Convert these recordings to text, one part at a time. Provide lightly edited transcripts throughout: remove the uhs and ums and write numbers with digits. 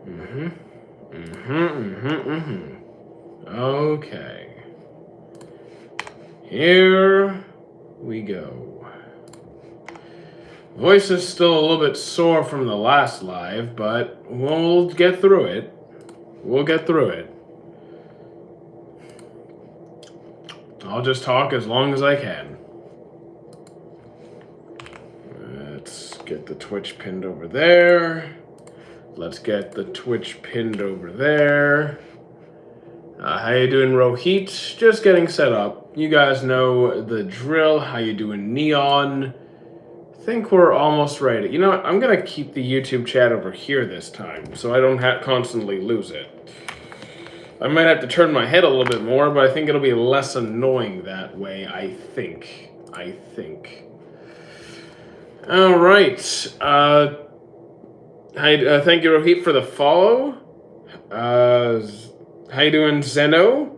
Mm-hmm. Mm-hmm. Mm-hmm. Mm-hmm. Okay. Here we go. Voice is still a little bit sore from the last live, but we'll get through it. We'll get through it. I'll just talk as long as I can. Let's get the Twitch pinned over there. Let's get the Twitch pinned over there. How you doing, Rohit? Just getting set up. You guys know the drill. How you doing, Neon? Think we're almost ready. You know what? I'm gonna keep the YouTube chat over here this time, so I don't constantly lose it. I might have to turn my head a little bit more, but I think it'll be less annoying that way. I think. All right. Thank you, Rohit, for the follow. How you doing, Zeno?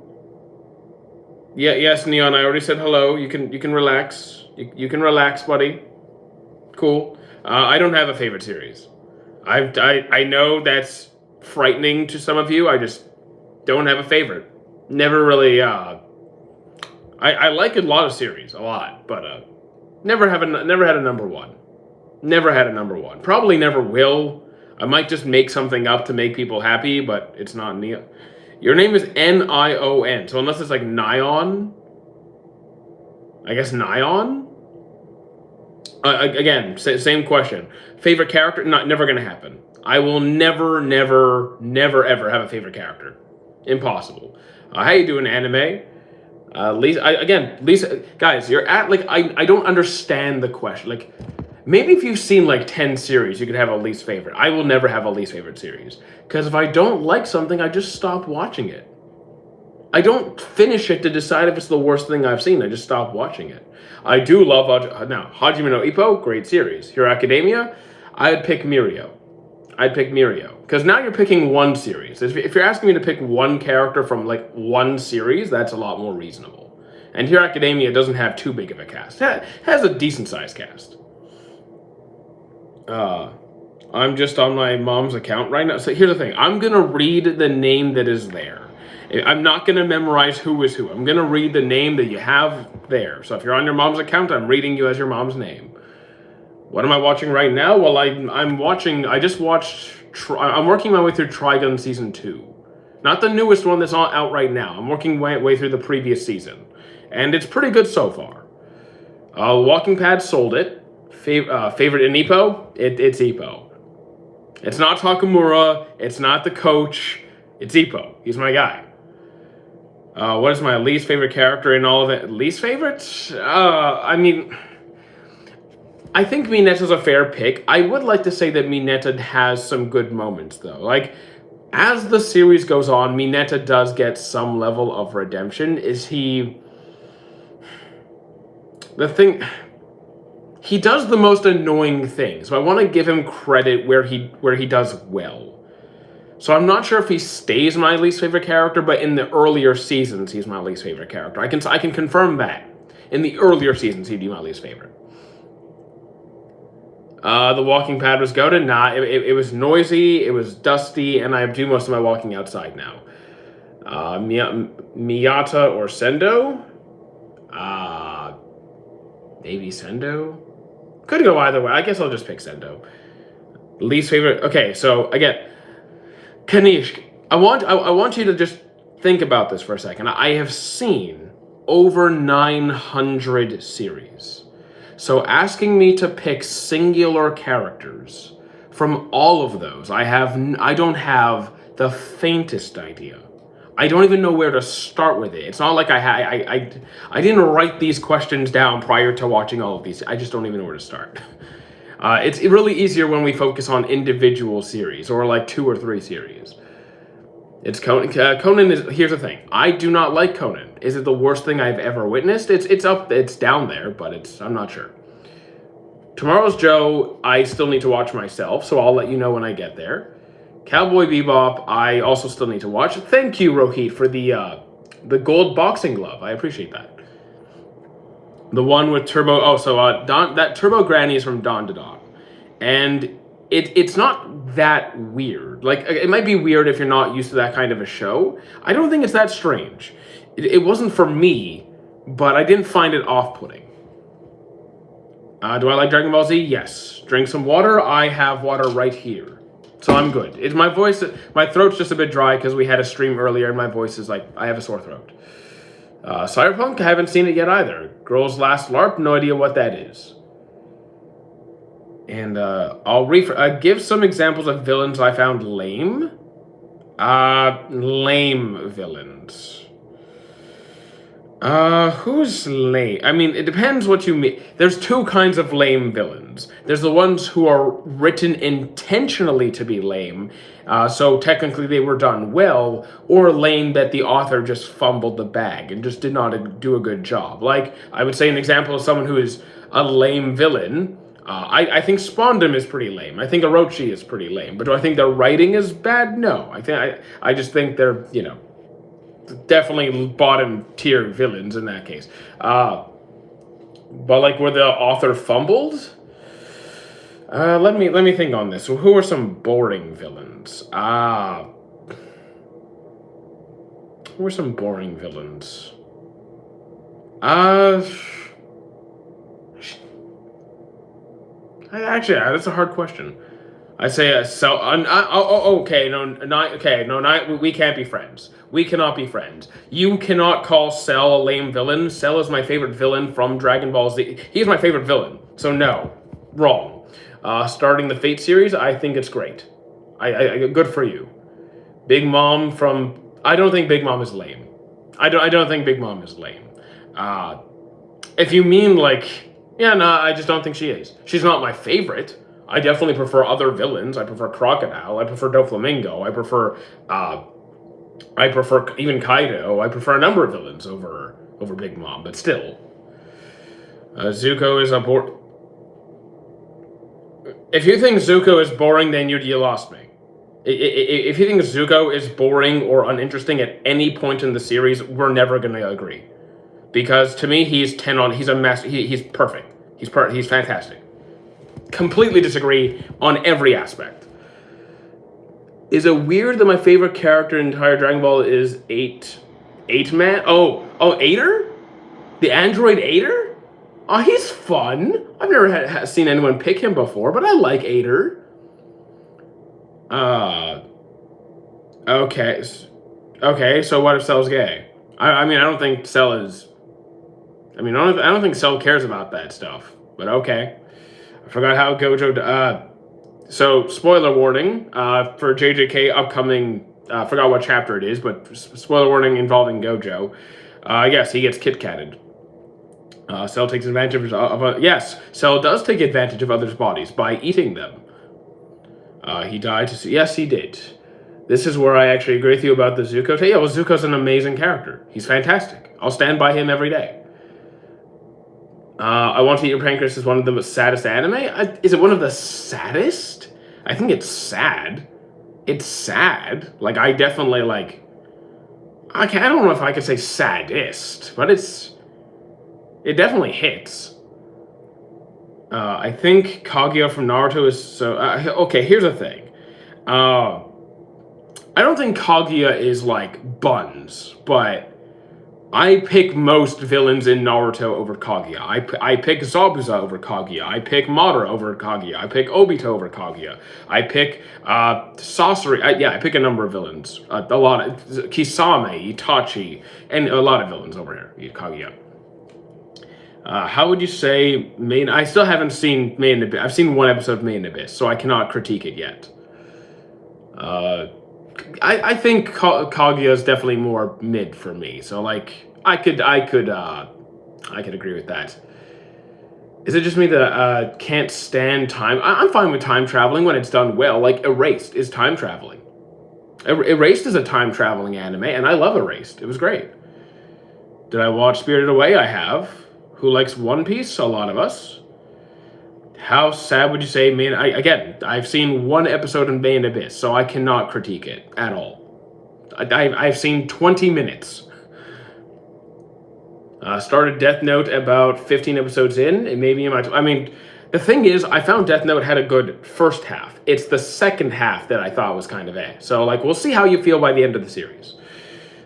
Yeah, yes, Neon. I already said hello. You can relax. You can relax, buddy. Cool. I don't have a favorite series. I know that's frightening to some of you. I just don't have a favorite. Never really. I like a lot of series, a lot, but never had a number one. Never had a number one. Probably never will. I might just make something up to make people happy, but it's not Neon. Your name is Nion, so unless it's like Nion, I guess Nion. Again, same question. Favorite character? Never gonna happen. I will never, ever have a favorite character. Impossible. How you doing, anime? Lisa, guys, you're at like I don't understand the question. Like, maybe if you've seen like 10 series, you could have a least favorite. I will never have a least favorite series because if I don't like something, I just stop watching it. I don't finish it to decide if it's the worst thing I've seen. I just stop watching it. I do love Hajime no Ippo, great series. Hero Academia, I'd pick Mirio. Because now you're picking one series. If you're asking me to pick one character from like one series, that's a lot more reasonable. And Hero Academia doesn't have too big of a cast. It has a decent sized cast. I'm just on my mom's account right now. So here's the thing. I'm going to read the name that is there. I'm not going to memorize who is who. I'm going to read the name that you have there. So if you're on your mom's account, I'm reading you as your mom's name. What am I watching right now? Well, I'm watching, I just watched, I'm working my way through Trigun Season 2. Not the newest one that's not out right now. I'm working my way through the previous season. And it's pretty good so far. Walking Pad sold it. Favorite in Ippo? It's Ippo. It's not Takamura. It's not the coach. It's Ippo. He's my guy. What is my least favorite character in all of it? Least favorite? I mean, I think Mineta's a fair pick. I would like to say that Mineta has some good moments, though. Like, as the series goes on, Mineta does get some level of redemption. He does the most annoying thing, so I want to give him credit where he does well. So I'm not sure if he stays my least favorite character, but in the earlier seasons, he's my least favorite character. I can confirm that. In the earlier seasons, he'd be my least favorite. The walking pad was goated. Nah, it was noisy, it was dusty, and I do most of my walking outside now. Miyata or Sendo? Maybe Sendo? Could go either way. I guess I'll just pick Sendo. Least favorite. Okay, so again, Kanish, I want you to just think about this for a second. I have seen over 900 series. So asking me to pick singular characters from all of those, I don't have the faintest idea. I don't even know where to start with it. It's not like I didn't write these questions down prior to watching all of these. I just don't even know where to start. It's really easier when we focus on individual series or like 2 or 3 series. It's Conan. Conan is. Here's the thing. I do not like Conan. Is it the worst thing I've ever witnessed? It's down there, but I'm not sure. Tomorrow's Joe, I still need to watch myself, so I'll let you know when I get there. Cowboy Bebop, I also still need to watch. Thank you, Rohit, for the gold boxing glove. I appreciate that. The one with Turbo. Oh, so that Turbo Granny is from Dawn to Dawn, and it's not that weird. Like, it might be weird if you're not used to that kind of a show. I don't think it's that strange. It wasn't for me, but I didn't find it off-putting. Do I like Dragon Ball Z? Yes. Drink some water. I have water right here, so I'm good. It's my voice. My throat's just a bit dry because we had a stream earlier, and my voice is like I have a sore throat. Cyberpunk, I haven't seen it yet either. Girls Last LARP, no idea what that is. And I'll give some examples of villains I found lame. Lame villains. Who's lame? I mean, it depends what you mean. There's two kinds of lame villains. There's the ones who are written intentionally to be lame, so technically they were done well, or lame that the author just fumbled the bag and just did not do a good job. Like, I would say an example of someone who is a lame villain. I think Spondum is pretty lame. I think Orochi is pretty lame. But do I think their writing is bad? No. I just think they're, definitely bottom tier villains in that case. But like where the author fumbled? Let me think on this. So who are some boring villains? Who are some boring villains? Actually, that's a hard question. I say we can't be friends. We cannot be friends. You cannot call Cell a lame villain. Cell is my favorite villain from Dragon Ball Z. He's my favorite villain. So no, wrong. Starting the Fate series, I think it's great. I good for you. Big Mom from. I don't think Big Mom is lame. I don't think Big Mom is lame. If you mean like, yeah, no, I just don't think she is. She's not my favorite. I definitely prefer other villains. I prefer Crocodile. I prefer Doflamingo. I prefer even Kaido. I prefer a number of villains over Big Mom. But still, Zuko is a bore. If you think Zuko is boring, then you lost me. If you think Zuko is boring or uninteresting at any point in the series, we're never going to agree. Because to me, he's 10 on. He's a master. He's perfect. He's fantastic. Completely disagree on every aspect. Is it weird that my favorite character in entire Dragon Ball is 8-Man? Oh, Eighter? The android Eighter? Oh, he's fun. I've never seen anyone pick him before, but I like Eighter. Okay. Okay, so what if Cell's gay? I mean, I don't think Cell is. I mean, I don't think Cell cares about that stuff, but okay. I forgot how Gojo. So, spoiler warning for JJK upcoming. I forgot what chapter it is, but spoiler warning involving Gojo. Yes, he gets Kit-Katted. Cell takes advantage of yes, Cell does take advantage of others' bodies by eating them. He died to see. Yes, he did. This is where I actually agree with you about the Zuko. Yeah, well, Zuko's an amazing character. He's fantastic. I'll stand by him every day. I Want to Eat Your Pancreas is one of the saddest anime. Is it one of the saddest? I think it's sad. It's sad. Like, I definitely, like... I don't know if I could say saddest, but it definitely hits. I think Kaguya from Naruto is so... okay, here's the thing. I don't think Kaguya is, like, buns, but... I pick most villains in Naruto over Kaguya. I pick Zabuza over Kaguya. I pick Madara over Kaguya. I pick Obito over Kaguya. I pick Sasori. I pick a number of villains. A lot of Kisame, Itachi, and a lot of villains over here. Kaguya. How would you say Main? I still haven't seen Main Abyss. I've seen one episode of Main Abyss, so I cannot critique it yet. I think Kaguya is definitely more mid for me. So like I could agree with that. Is it just me that can't stand time? I'm fine with time traveling when it's done well. Like Erased is time traveling. Erased is a time traveling anime, and I love Erased. It was great. Did I watch Spirited Away? I have. Who likes One Piece? A lot of us. How sad would you say Main... I've seen one episode in Main Abyss, so I cannot critique it at all. I've seen 20 minutes. Started Death Note about 15 episodes in. It may be in my... I mean, The thing is, I found Death Note had a good first half. It's the second half that I thought was kind of So, like, we'll see how you feel by the end of the series.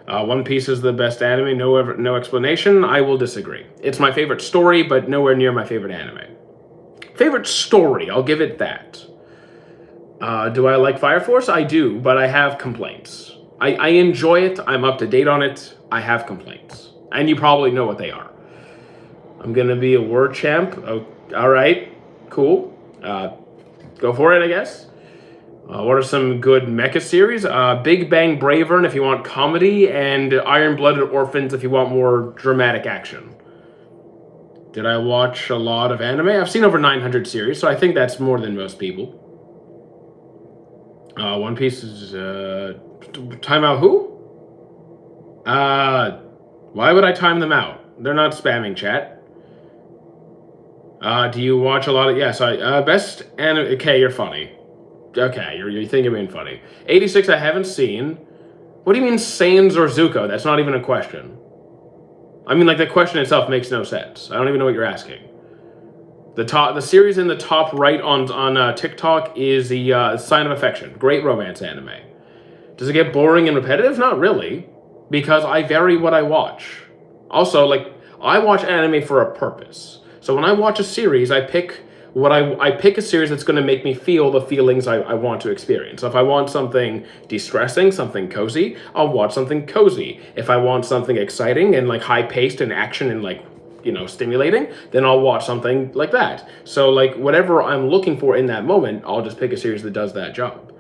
One Piece is the best anime, no explanation. I will disagree. It's my favorite story, but nowhere near my favorite anime. Favorite story, I'll give it that. Do I like Fire Force? I do, but I have complaints. I enjoy it. I'm up to date on it. I have complaints. And you probably know what they are. I'm going to be a word champ. Oh, all right. Cool. Go for it, I guess. What are some good mecha series? Big Bang Bravern if you want comedy, and Iron Blooded Orphans if you want more dramatic action. Did I watch a lot of anime? I've seen over 900 series, so I think that's more than most people. One Piece is... time out who? Why would I time them out? They're not spamming chat. Do you watch a lot of... Yes, best anime... Okay, you're funny. Okay, you're thinking of being funny. 86 I haven't seen. What do you mean Sans or Zuko? That's not even a question. I mean, like, the question itself makes no sense. I don't even know what you're asking. The series in the top right on TikTok is the Sign of Affection. Great romance anime. Does it get boring and repetitive? Not really, because I vary what I watch. Also, like, I watch anime for a purpose. So when I watch a series, I pick a series that's going to make me feel the feelings I want to experience. So if I want something distressing, something cozy, I'll watch something cozy. If I want something exciting and like high-paced and action and like, stimulating, then I'll watch something like that. So like whatever I'm looking for in that moment, I'll just pick a series that does that job.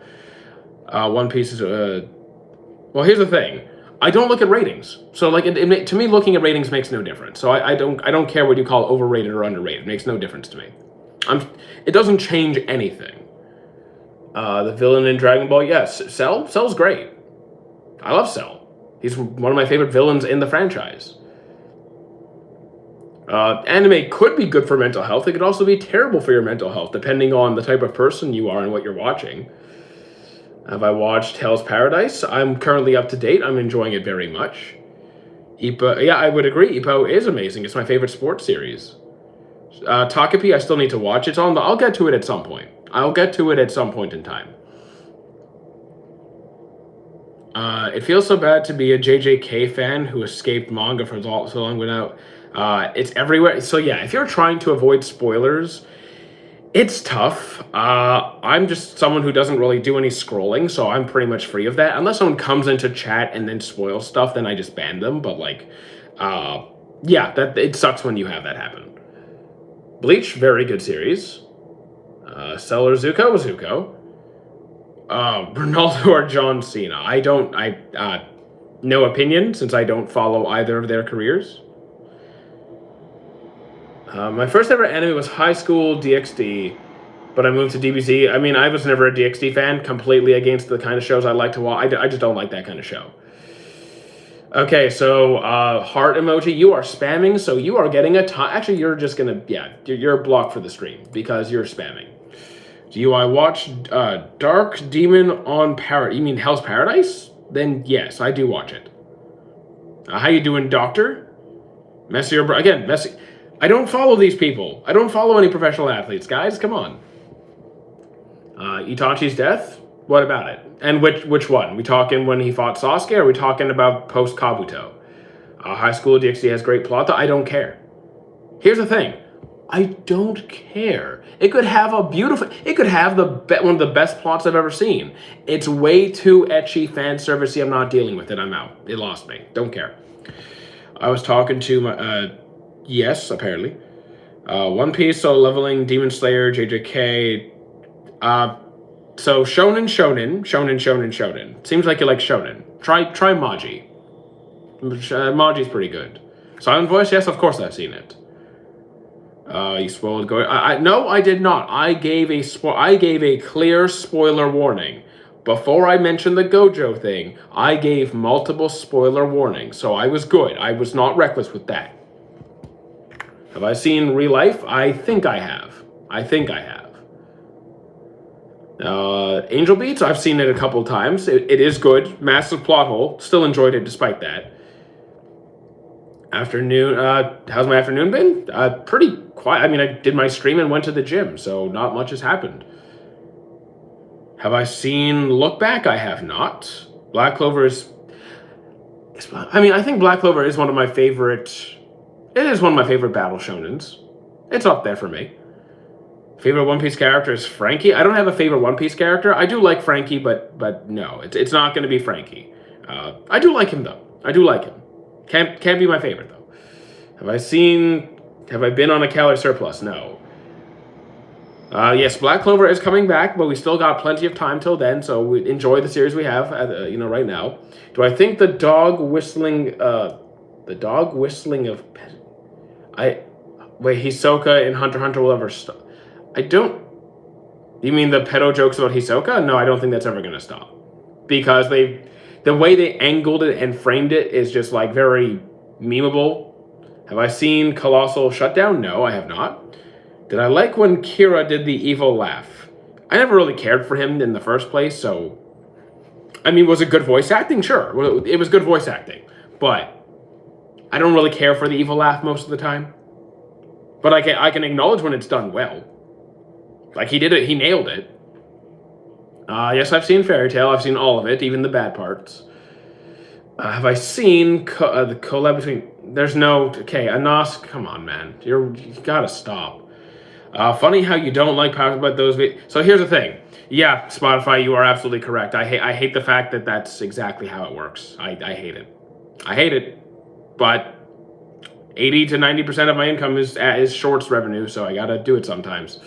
One Piece is well, here's the thing. I don't look at ratings. So like to me, looking at ratings makes no difference. So I don't care what you call overrated or underrated. It makes no difference to me. It doesn't change anything. The villain in Dragon Ball, yes. Cell's great. I love Cell. He's one of my favorite villains in the franchise. Anime could be good for mental health. It could also be terrible for your mental health, depending on the type of person you are and what you're watching. Have I watched Hell's Paradise? I'm currently up to date. I'm enjoying it very much. Ippo, yeah, I would agree. Ippo is amazing. It's my favorite sports series. Takapi, I still need to watch. It's on, but I'll get to it at some point. I'll get to it at some point in time. It feels so bad to be a JJK fan who escaped manga for so long without... it's everywhere. So yeah, if you're trying to avoid spoilers, it's tough. I'm just someone who doesn't really do any scrolling, so I'm pretty much free of that. Unless someone comes into chat and then spoils stuff, then I just ban them. But like, yeah, it sucks when you have that happen. Bleach, very good series. Cell or Zuko. Ronaldo or John Cena. No opinion, since I don't follow either of their careers. My first ever anime was High School DxD, but I moved to DBZ. I mean, I was never a DxD fan, completely against the kind of shows I like to watch. I just don't like that kind of show. Okay, so heart emoji, you are spamming, so you are getting a ton. Actually, you're just gonna, yeah, you're blocked for the stream because you're spamming. Do I watch Dark Demon on Paradise? You mean Hell's Paradise? Then yes, I do watch it. How you doing, Doctor? Messi or again, Messi. I don't follow these people. I don't follow any professional athletes, guys. Come on. Itachi's death? What about it? And which one? We talking when he fought Sasuke, or are we talking about post Kabuto? High School DxD has great plot, though. I don't care. Here's the thing. I don't care. It could have one of the best plots I've ever seen. It's way too ecchi, fan servicey. I'm not dealing with it. I'm out. It lost me. Don't care. I was talking to my, yes, apparently. One Piece, Solo Leveling, Demon Slayer, JJK. So shonen. Seems like you like shonen. Try Maji. Maji's pretty good. Silent Voice, yes, of course I've seen it. You spoiled Gojo. No, I did not. I gave a clear spoiler warning. Before I mentioned the Gojo thing, I gave multiple spoiler warnings, so I was good. I was not reckless with that. Have I seen Real Life? I think I have. Angel Beats, I've seen it a couple times. It is good. Massive plot hole. Still enjoyed it despite that. Afternoon. How's my afternoon been? Pretty quiet. I mean, I did my stream and went to the gym, so not much has happened. Have I seen Look Back? I have not. Black Clover is. I mean, I think Black Clover is one of my favorite. It is one of my favorite battle shonens. It's up there for me. Favorite One Piece character is Frankie. I don't have a favorite One Piece character. I do like Frankie, but no, it's not going to be Frankie. I do like him though. I do like him. Can't be my favorite though. Have I been on a calorie surplus? No. Yes, Black Clover is coming back, but we still got plenty of time till then, so we enjoy the series we have, right now. Do I think the dog whistling of Hisoka in Hunter x Hunter will ever stop? I don't. You mean the pedo jokes about Hisoka? No, I don't think that's ever going to stop, because the way they angled it and framed it is just like very memeable. Have I seen Colossal Shutdown? No, I have not. Did I like when Kira did the evil laugh? I never really cared for him in the first place, so. I mean, was it good voice acting? Sure. Well, it was good voice acting, but I don't really care for the evil laugh most of the time. But I can acknowledge when it's done well. Like, he did it, he nailed it. Yes, I've seen Fairy Tail. I've seen all of it, even the bad parts. Have I seen the collab between... There's no... Okay, Anas, come on, man. You gotta stop. Funny how you don't like Power, but those... So here's the thing. Yeah, Spotify, you are absolutely correct. I hate the fact that that's exactly how it works. I hate it. I hate it. But 80 to 90% of my income is shorts revenue, so I gotta do it sometimes.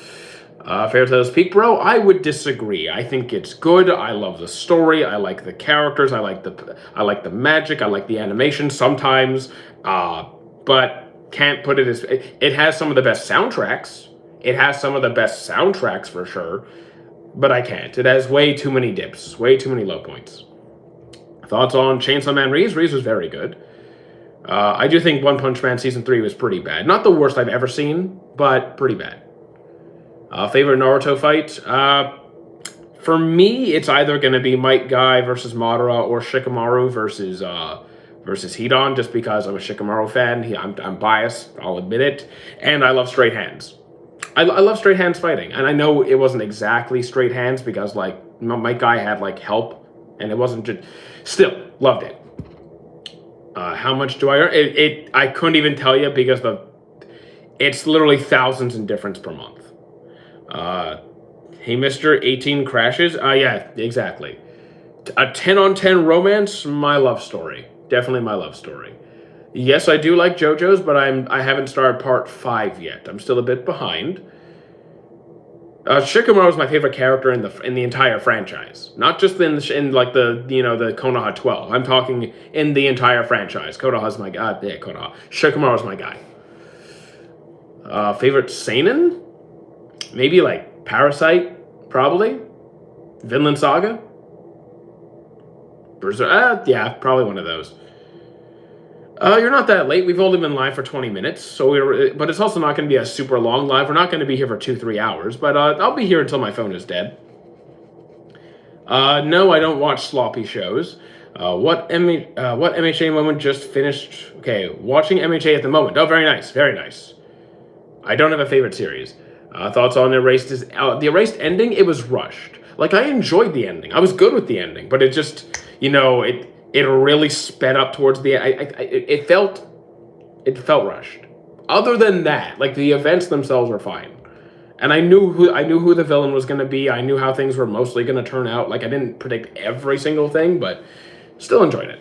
Fairy Tail's Peak, bro, I would disagree. I think it's good. I love the story. I like the characters. I like the magic. I like the animation sometimes. But can't put it as... It has some of the best soundtracks. It has some of the best soundtracks for sure. But I can't. It has way too many dips. Way too many low points. Thoughts on Chainsaw Man Reese? Reese was very good. I do think One Punch Man Season 3 was pretty bad. Not the worst I've ever seen, but pretty bad. Favorite Naruto fight? For me, it's either going to be Might Guy versus Madara or Shikamaru versus Hidan, just because I'm a Shikamaru fan. I'm biased, I'll admit it. And I love straight hands. I love straight hands fighting. And I know it wasn't exactly straight hands because, like, Might Guy had, like, help. And it wasn't just... Still, loved it. How much do I earn? I couldn't even tell you because it's literally thousands in difference per month. Hey, Mr. 18 crashes? Yeah, exactly. A 10-on-10 romance, my love story. Definitely my love story. Yes, I do like JoJo's, but I haven't started part 5 yet. I'm still a bit behind. Shikamaru is my favorite character in the entire franchise, not just in the Konoha 12. I'm talking in the entire franchise. Konoha's my guy. Yeah, Konoha. Shikamaru's my guy. Favorite seinen? Maybe like Parasite, probably. Vinland Saga. Berserk. Yeah, probably one of those. You're not that late. We've only been live for 20 minutes, but it's also not going to be a super long live. We're not going to be here for 2-3 hours, but I'll be here until my phone is dead. No, I don't watch sloppy shows. What MHA moment just finished? Okay, watching MHA at the moment. Oh, very nice, very nice. I don't have a favorite series. Thoughts on Erased is the Erased ending? It was rushed. Like, I enjoyed the ending. I was good with the ending, but it just, it really sped up towards the end. It felt rushed. Other than that, like, the events themselves were fine. And I knew who the villain was going to be. I knew how things were mostly going to turn out. Like, I didn't predict every single thing, but still enjoyed it.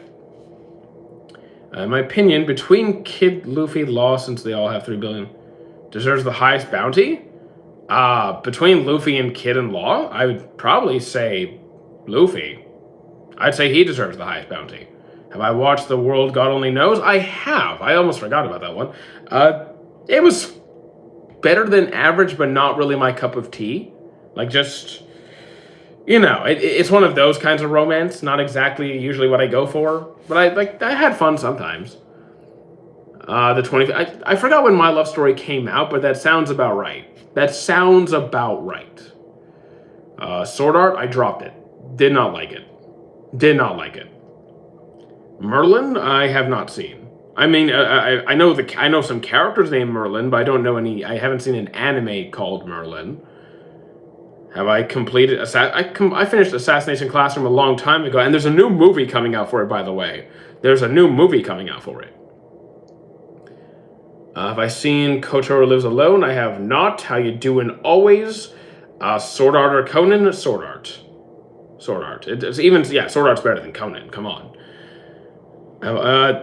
In my opinion, between Kid, Luffy, Law, since they all have 3 billion, deserves the highest bounty? Between Luffy and Kid and Law, I would probably say Luffy. I'd say he deserves the highest bounty. Have I watched The World God Only Knows? I have. I almost forgot about that one. It was better than average, but not really my cup of tea. Like, just, it's one of those kinds of romance. Not exactly usually what I go for, but I had fun sometimes. I forgot when My Love Story came out, but that sounds about right. Sword Art, I dropped it. Did not like it. Merlin, I have not seen. I mean, I know some characters named Merlin, but I don't know any. I haven't seen an anime called Merlin. Have I completed? I finished Assassination Classroom a long time ago, and there's a new movie coming out for it. By the way, there's a new movie coming out for it. Have I seen KOTOR Lives Alone? I have not. How you doing? Always. Sword Art or Conan? Sword Art. Sword Art. It's even, yeah, Sword Art's better than Conan. Come on.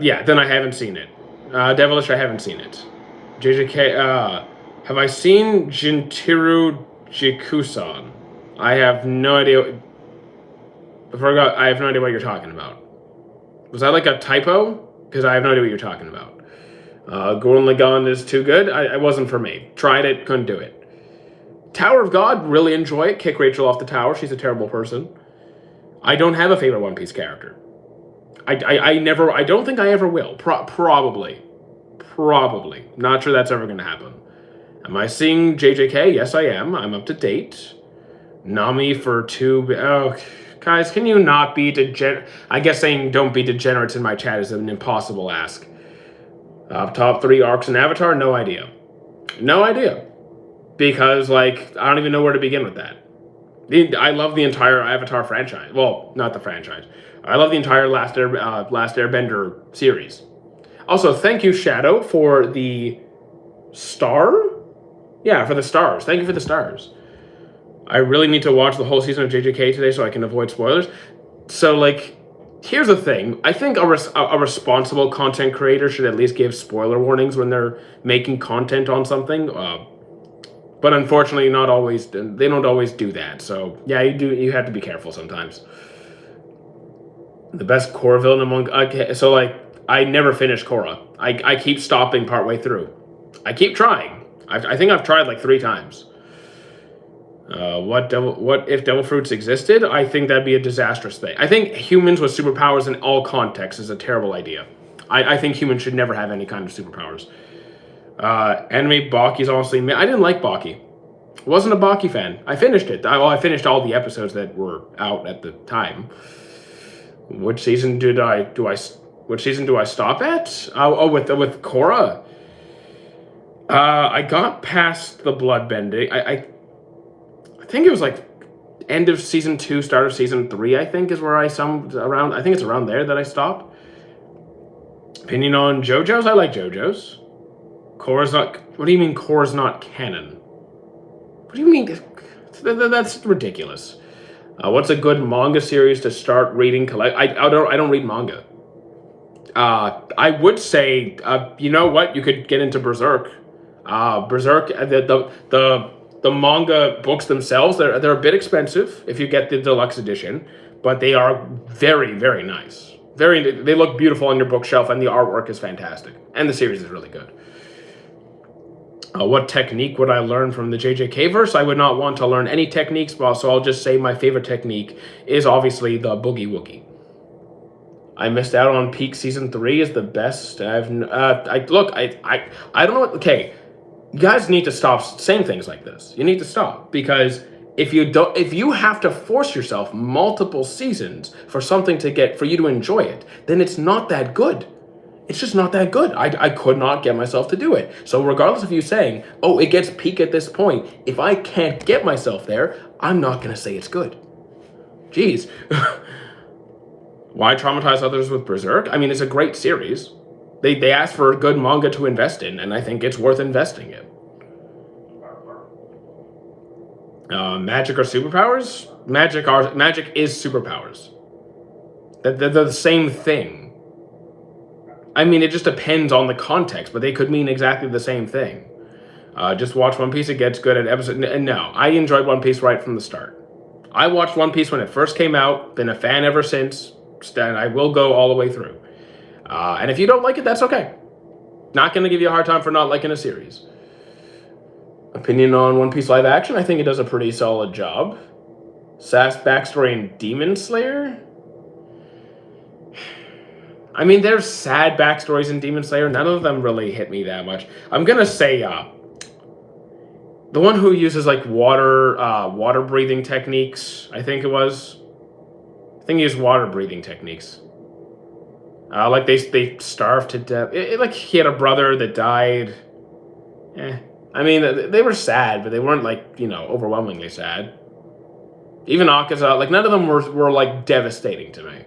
Yeah, then I haven't seen it. Devilish, I haven't seen it. JJK, have I seen Jintiru Jikusan? I have no idea. I have no idea what you're talking about. Was that like a typo? Because I have no idea what you're talking about. Gurren Lagann is too good. It wasn't for me. Tried it, couldn't do it. Tower of God, really enjoy it. Kick Rachel off the tower. She's a terrible person. I don't have a favorite One Piece character. I don't think I ever will. Probably. Not sure that's ever going to happen. Am I seeing JJK? Yes, I am. I'm up to date. Nami for 2... Oh, guys, can you not be degenerate? I guess saying don't be degenerates in my chat is an impossible ask. Top 3 arcs in Avatar? No idea. No idea. Because, like, I don't even know where to begin with that. I love the entire Avatar franchise. Well, not the franchise. I love the entire Last Airbender series. Also, thank you, Shadow, for the star? Yeah, for the stars. Thank you for the stars. I really need to watch the whole season of JJK today so I can avoid spoilers. So, like, here's the thing. I think a responsible content creator should at least give spoiler warnings when they're making content on something. But unfortunately, they don't always do that. So yeah, you have to be careful sometimes. The best Korra villain among... Okay, so like, I never finished Korra. I keep stopping partway through. I keep trying. I think I've tried like 3 times. What if devil fruits existed? I think that'd be a disastrous thing. I think humans with superpowers in all contexts is a terrible idea. I think humans should never have any kind of superpowers. Anime Baki's honestly... I didn't like Baki. Wasn't a Baki fan. I finished it. I finished all the episodes that were out at the time. Which season do I stop at? With Korra. I got past the bloodbending. I think it was like end of season 2, start of season 3. I think is where I think it's around there that I stopped. Opinion on JoJo's? I like JoJo's. Korra's not... What do you mean Korra's not canon? What do you mean? That's ridiculous. What's a good manga series to start reading? I don't read manga. I would say, you know what? You could get into Berserk. Berserk, the manga books themselves, they're a bit expensive if you get the deluxe edition, but they are very, very nice. They look beautiful on your bookshelf, and the artwork is fantastic, and the series is really good. What technique would I learn from the JJK verse? I would not want to learn any techniques, so I'll just say my favorite technique is obviously the Boogie Woogie. I missed out on Peak Season 3 is the best. I don't know. Okay, you guys need to stop saying things like this. You need to stop, because if you have to force yourself multiple seasons for something for you to enjoy it, then it's not that good. It's just not that good. I could not get myself to do it. So regardless of you saying, oh, it gets peak at this point, if I can't get myself there, I'm not going to say it's good. Jeez. Why traumatize others with Berserk? I mean, it's a great series. They asked for a good manga to invest in, and I think it's worth investing in. Magic or superpowers? Magic is superpowers. They're the same thing. I mean, it just depends on the context, but they could mean exactly the same thing. Just watch One Piece, it gets good at episode... No, I enjoyed One Piece right from the start. I watched One Piece when it first came out, been a fan ever since, and I will go all the way through. And if you don't like it, that's okay. Not going to give you a hard time for not liking a series. Opinion on One Piece live action? I think it does a pretty solid job. Sass backstory in Demon Slayer? I mean, there's sad backstories in Demon Slayer. None of them really hit me that much. I'm gonna say, the one who uses like water breathing techniques. I think he used water breathing techniques. Like they starved to death. Like he had a brother that died. I mean, they were sad, but they weren't like overwhelmingly sad. Even Akaza, like none of them were like devastating to me.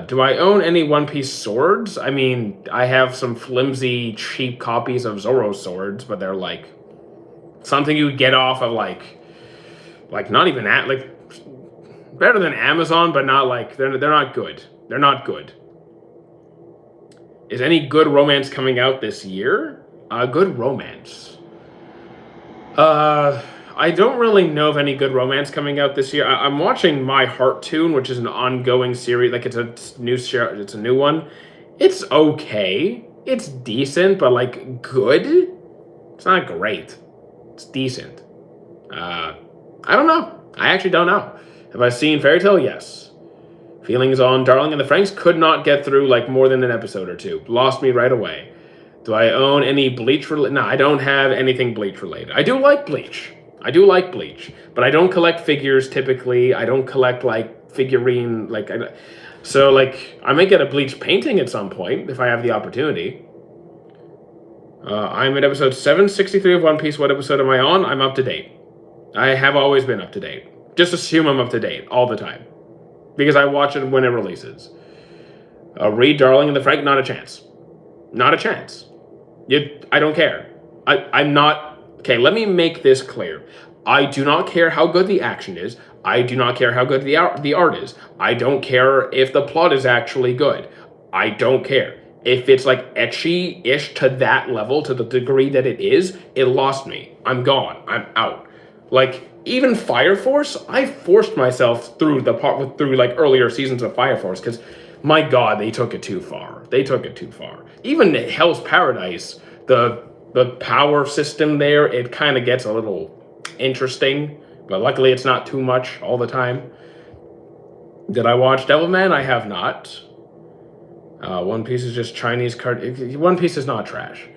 Do I own any One Piece swords? I mean, I have some flimsy, cheap copies of Zoro's swords, but they're like something you get off of like not even at like better than Amazon, but not like they're not good. They're not good. Is any good romance coming out this year? Good romance. I don't really know of any good romance coming out this year. I'm watching My Heart Tune, which is an ongoing series. Like it's a new one. It's okay. It's decent, but like good. It's not great. It's decent. I don't know. I actually don't know. Have I seen Fairy Tail? Yes. Feelings on Darling in the Franxx could not get through like more than an episode or two. Lost me right away. Do I own any Bleach related? No, I don't have anything Bleach related. I do like Bleach. But I don't collect figures typically. I don't collect like figurine so like I might get a Bleach painting at some point if I have the opportunity. I'm at episode 763 of One Piece. What episode am I on? I'm up to date. I have always been up to date. Just assume I'm up to date all the time. Because I watch it when it releases. Read Darling in the Franxx, not a chance. Not a chance. I don't care. I'm not... Okay, let me make this clear. I do not care how good the action is. I do not care how good the art is. I don't care if the plot is actually good. I don't care. If it's like ecchi-ish to that level, to the degree that it is, it lost me. I'm gone. I'm out. Like, even Fire Force, I forced myself through like earlier seasons of Fire Force, because my God, they took it too far. Even Hell's Paradise, the power system there, it kind of gets a little interesting, but luckily it's not too much all the time. Did I watch Devilman? I have not. One Piece is just Chinese card. One Piece is not trash.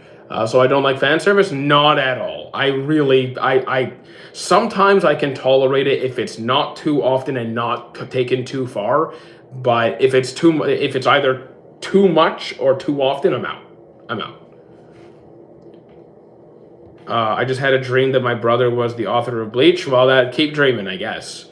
So I don't like fan service? Not at all. I sometimes I can tolerate it if it's not too often and not taken too far. But if it's either too much or too often, I'm out. I just had a dream that my brother was the author of Bleach. Well, keep dreaming, I guess.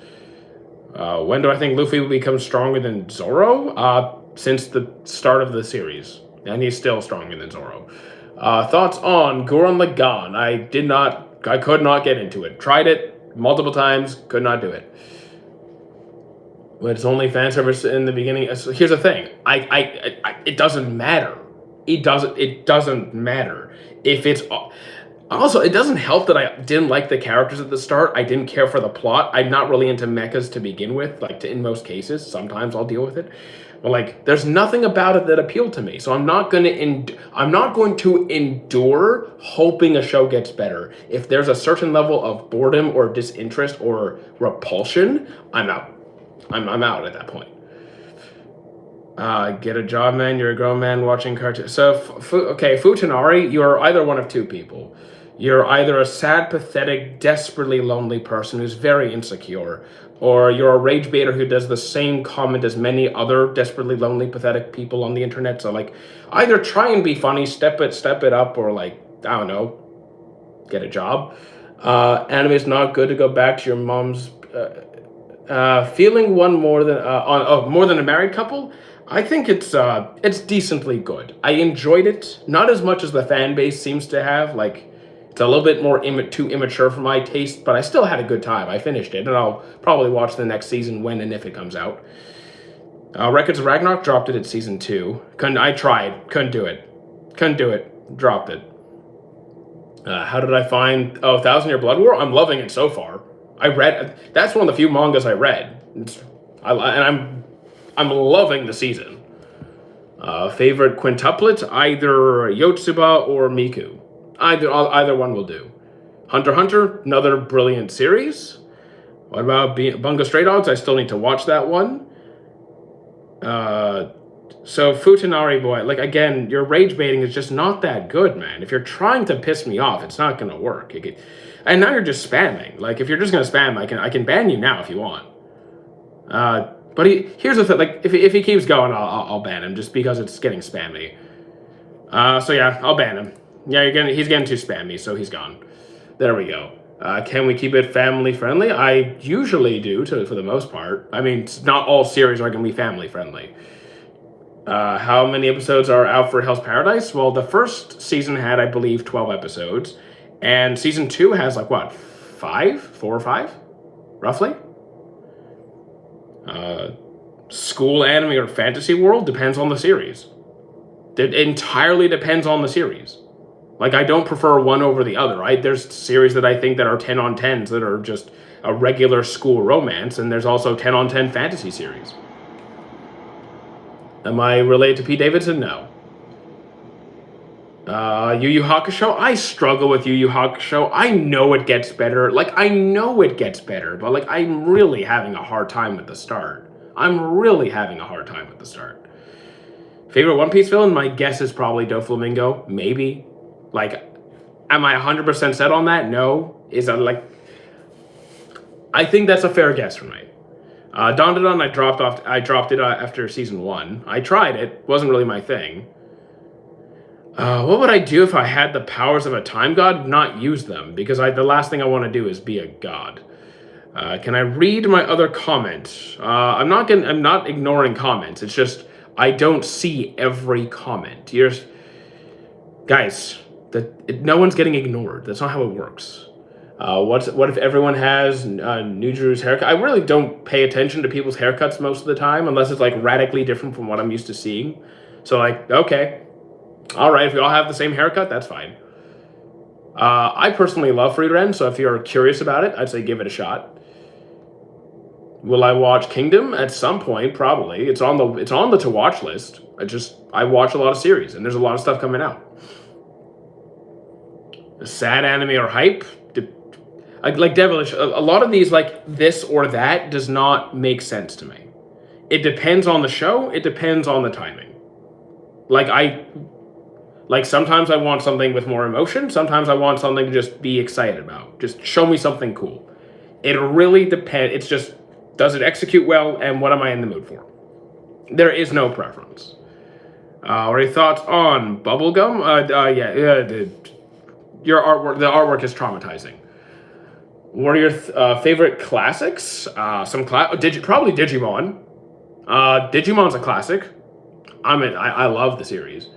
When do I think Luffy will become stronger than Zoro? Since the start of the series. And he's still stronger than Zoro. Thoughts on Gurren Lagann? I could not get into it. Tried it multiple times, could not do it. But it's only fan service in the beginning. So here's the thing. It doesn't matter. It doesn't matter. If it's... Also, it doesn't help that I didn't like the characters at the start. I didn't care for the plot. I'm not really into mechas to begin with, in most cases. Sometimes I'll deal with it. But there's nothing about it that appealed to me. So I'm not going to endure hoping a show gets better. If there's a certain level of boredom or disinterest or repulsion, I'm out. I'm out at that point. Get a job, man. You're a grown man watching cartoons. So, Futanari, you are either one of two people. You're either a sad, pathetic, desperately lonely person who's very insecure, or you're a rage baiter who does the same comment as many other desperately lonely, pathetic people on the internet. So, either try and be funny, step it up, or I don't know, get a job. Anime is not good to go back to your mom's. Feeling one more than a married couple. I think it's decently good. I enjoyed it, not as much as the fan base seems to have. It's a little bit more too immature for my taste, but I still had a good time. I finished it, and I'll probably watch the next season when and if it comes out. Records of Ragnarok dropped it at season 2. I tried, couldn't do it, dropped it. How did I find 1,000 Year Blood War? I'm loving it so far. That's one of the few mangas I read, and I'm loving the season. Favorite quintuplet, either Yotsuba or Miku. Either one will do. Hunter x Hunter, another brilliant series. What about Bungo Stray Dogs? I still need to watch that one. So Futanari boy, again, your rage baiting is just not that good, man. If you're trying to piss me off, it's not gonna work. And now you're just spamming. If you're just gonna spam, I can ban you now if you want. But here's the thing: like, if he keeps going, I'll ban him just because it's getting spammy. So yeah, I'll ban him. Yeah, he's getting too spammy, so he's gone. There we go. Can we keep it family friendly? I usually do, for the most part. I mean, not all series are going to be family friendly. How many episodes are out for Hell's Paradise? Well, the first season had, I believe, 12 episodes. And season 2 has, like, what, 4 or 5? Roughly? School anime or fantasy world depends on the series. It entirely depends on the series. Like, I don't prefer one over the other. There's series that I think that are 10 on 10s that are just a regular school romance, and there's also 10 on 10 fantasy series. Am I related to Pete Davidson? No. Yu Yu Hakusho? I struggle with Yu Yu Hakusho. I know it gets better. Like, I know it gets better, but, like, I'm really having a hard time with the start. Favorite One Piece villain? My guess is probably Doflamingo. Maybe. Like, am I 100% set on that? No. Is that, like... I think that's a fair guess for me. Dandadan, I dropped it after season 1. I tried it. Wasn't really my thing. What would I do if I had the powers of a time god? Not use them, because the last thing I want to do is be a god. Can I read my other comment? I'm not ignoring comments. It's just I don't see every comment. Guys, no one's getting ignored. That's not how it works. What if everyone has Nujru's haircut? I really don't pay attention to people's haircuts most of the time, unless it's like radically different from what I'm used to seeing. So like, okay, all right, if we all have the same haircut, that's fine. I personally love Frieren, so if you're curious about it, I'd say give it a shot. Will I watch Kingdom at some point? Probably. It's on the to watch list. I watch a lot of series, and there's a lot of stuff coming out. Sad anime or hype? Like Devilish, a lot of these, like this or that, does not make sense to me. It depends on the show. It depends on the timing. Like sometimes I want something with more emotion. Sometimes I want something to just be excited about. Just show me something cool. It really depends. It's just, does it execute well, and what am I in the mood for? There is no preference. What are your thoughts on Bubblegum? Your artwork. The artwork is traumatizing. What are your favorite classics? Probably Digimon. Digimon's a classic. I love the series.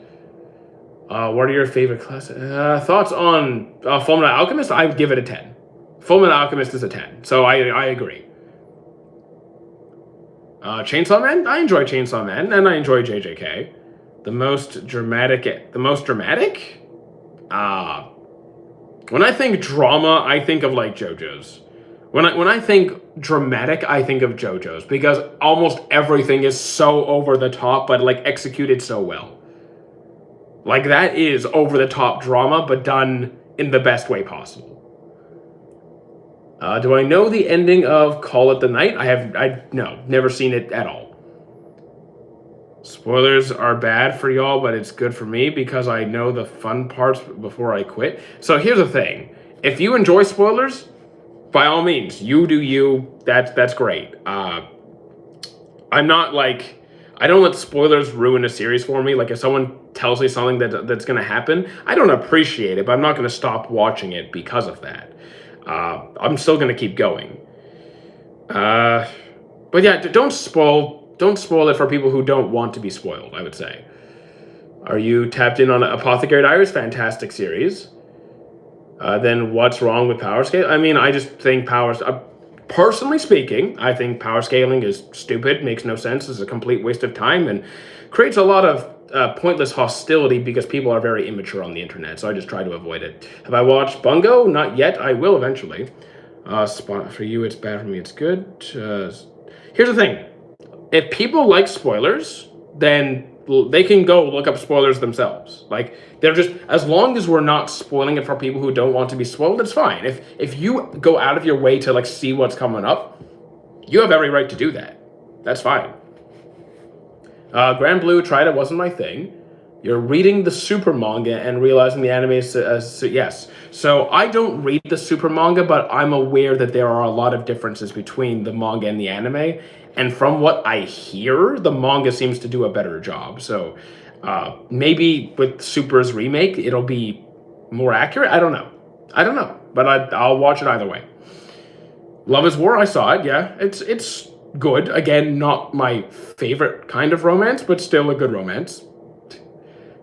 What are your favorite classics? Thoughts on Fullmetal Alchemist? I would give it a 10. Fullmetal Alchemist is a 10, so I agree. Chainsaw Man? I enjoy Chainsaw Man, and I enjoy JJK. The most dramatic? When I think drama, I think of like JoJo's. When I think dramatic, I think of JoJo's, because almost everything is so over the top, but like executed so well. Like, that is over the top drama, but done in the best way possible. Do I know the ending of Call It the Night? No, never seen it at all. Spoilers are bad for y'all, but it's good for me because I know the fun parts before I quit. So here's the thing. If you enjoy spoilers, by all means, you do you. That's great. I'm not like... I don't let spoilers ruin a series for me. Like, if someone tells me something that's going to happen, I don't appreciate it, but I'm not going to stop watching it because of that. I'm still going to keep going. But yeah, don't spoil it for people who don't want to be spoiled, I would say. Are you tapped in on Apothecary Diaries? Fantastic series. Then what's wrong with power scale? I mean, I just think personally speaking, I think power scaling is stupid, makes no sense, is a complete waste of time, and creates a lot of pointless hostility because people are very immature on the internet, so I just try to avoid it. Have I watched Bungo? Not yet. I will eventually. For you, it's bad. For me, it's good. Here's the thing. If people like spoilers, then they can go look up spoilers themselves. Like, they're just, as long as we're not spoiling it for people who don't want to be spoiled, it's fine. If you go out of your way to like see what's coming up, you have every right to do that. That's fine. Grand Blue, tried it, wasn't my thing. You're reading the super manga and realizing the anime is, yes. So I don't read the super manga, but I'm aware that there are a lot of differences between the manga and the anime. And from what I hear, the manga seems to do a better job. So maybe with Super's remake, it'll be more accurate. I don't know. But I'll watch it either way. Love is War, I saw it. Yeah, it's good. Again, not my favorite kind of romance, but still a good romance.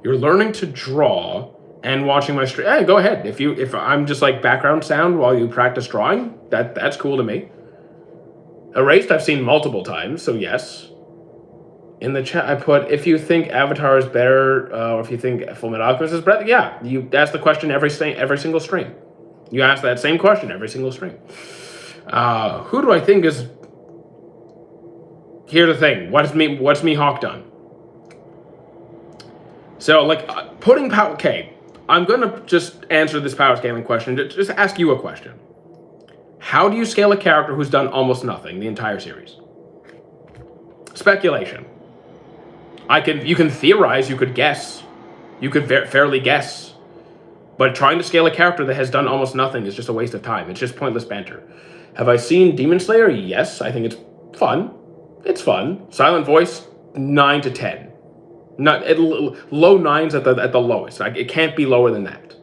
You're learning to draw and watching my stream. Hey, go ahead. If I'm just like background sound while you practice drawing, that's cool to me. Erased, I've seen multiple times, so yes. In the chat, I put, if you think Avatar is better, or if you think Fullmetal Alchemist is better, yeah, you ask the question every single stream. You ask that same question every single stream. Who do I think is... Here's the thing. What's Mihawk done? So, like, putting power... Okay, I'm going to just answer this power scaling question. Just ask you a question. How do you scale a character who's done almost nothing the entire series? Speculation. You can theorize, you could guess. You could fairly guess. But trying to scale a character that has done almost nothing is just a waste of time. It's just pointless banter. Have I seen Demon Slayer? Yes, I think it's fun. It's fun. Silent Voice, 9 to 10. Not low 9s at the lowest. It can't be lower than that.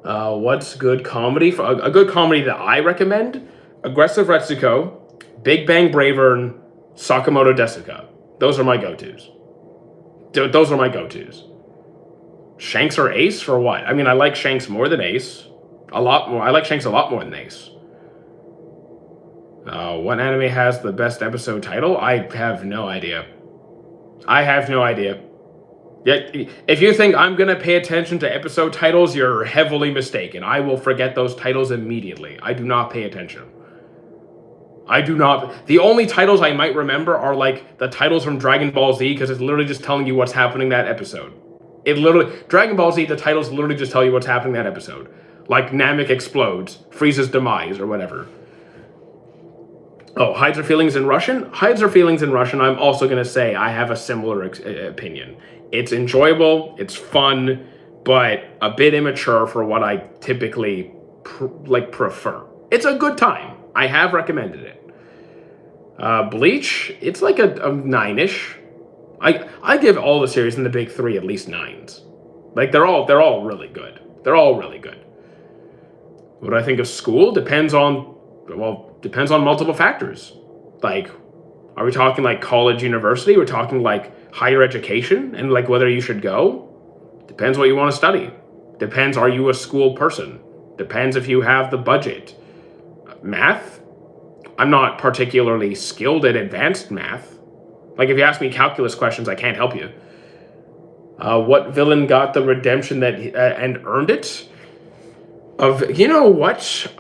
What's good comedy? For a good comedy that I recommend? Aggressive Retsuko, Big Bang Bravern, Sakamoto Desuka. Those are my go-tos. Those are my go-tos. Shanks or Ace for what? I mean, I like Shanks more than Ace. A lot more. I like Shanks a lot more than Ace. What anime has the best episode title? I have no idea. Yet, if you think I'm going to pay attention to episode titles, you're heavily mistaken. I will forget those titles immediately. I do not pay attention. I do not. The only titles I might remember are like the titles from Dragon Ball Z, because it's literally just telling you what's happening that episode. Dragon Ball Z, the titles literally just tell you what's happening that episode. Like Namek explodes, Frieza's demise, or whatever. Oh, hides her feelings in Russian? Hides her feelings in Russian, I'm also going to say I have a similar opinion. It's enjoyable, it's fun, but a bit immature for what I typically prefer. It's a good time. I have recommended it. Bleach, it's like a 9-ish. I give all the series in the big three at least 9s. Like they're all really good. They're all really good. What do I think of School? Depends on multiple factors. Like, are we talking like college, university? We're talking like higher education and like whether you should go? Depends what you want to study. Depends, are you a school person? Depends if you have the budget. Math? I'm not particularly skilled at advanced math. Like if you ask me calculus questions, I can't help you. What villain got the redemption that and earned it? You know what?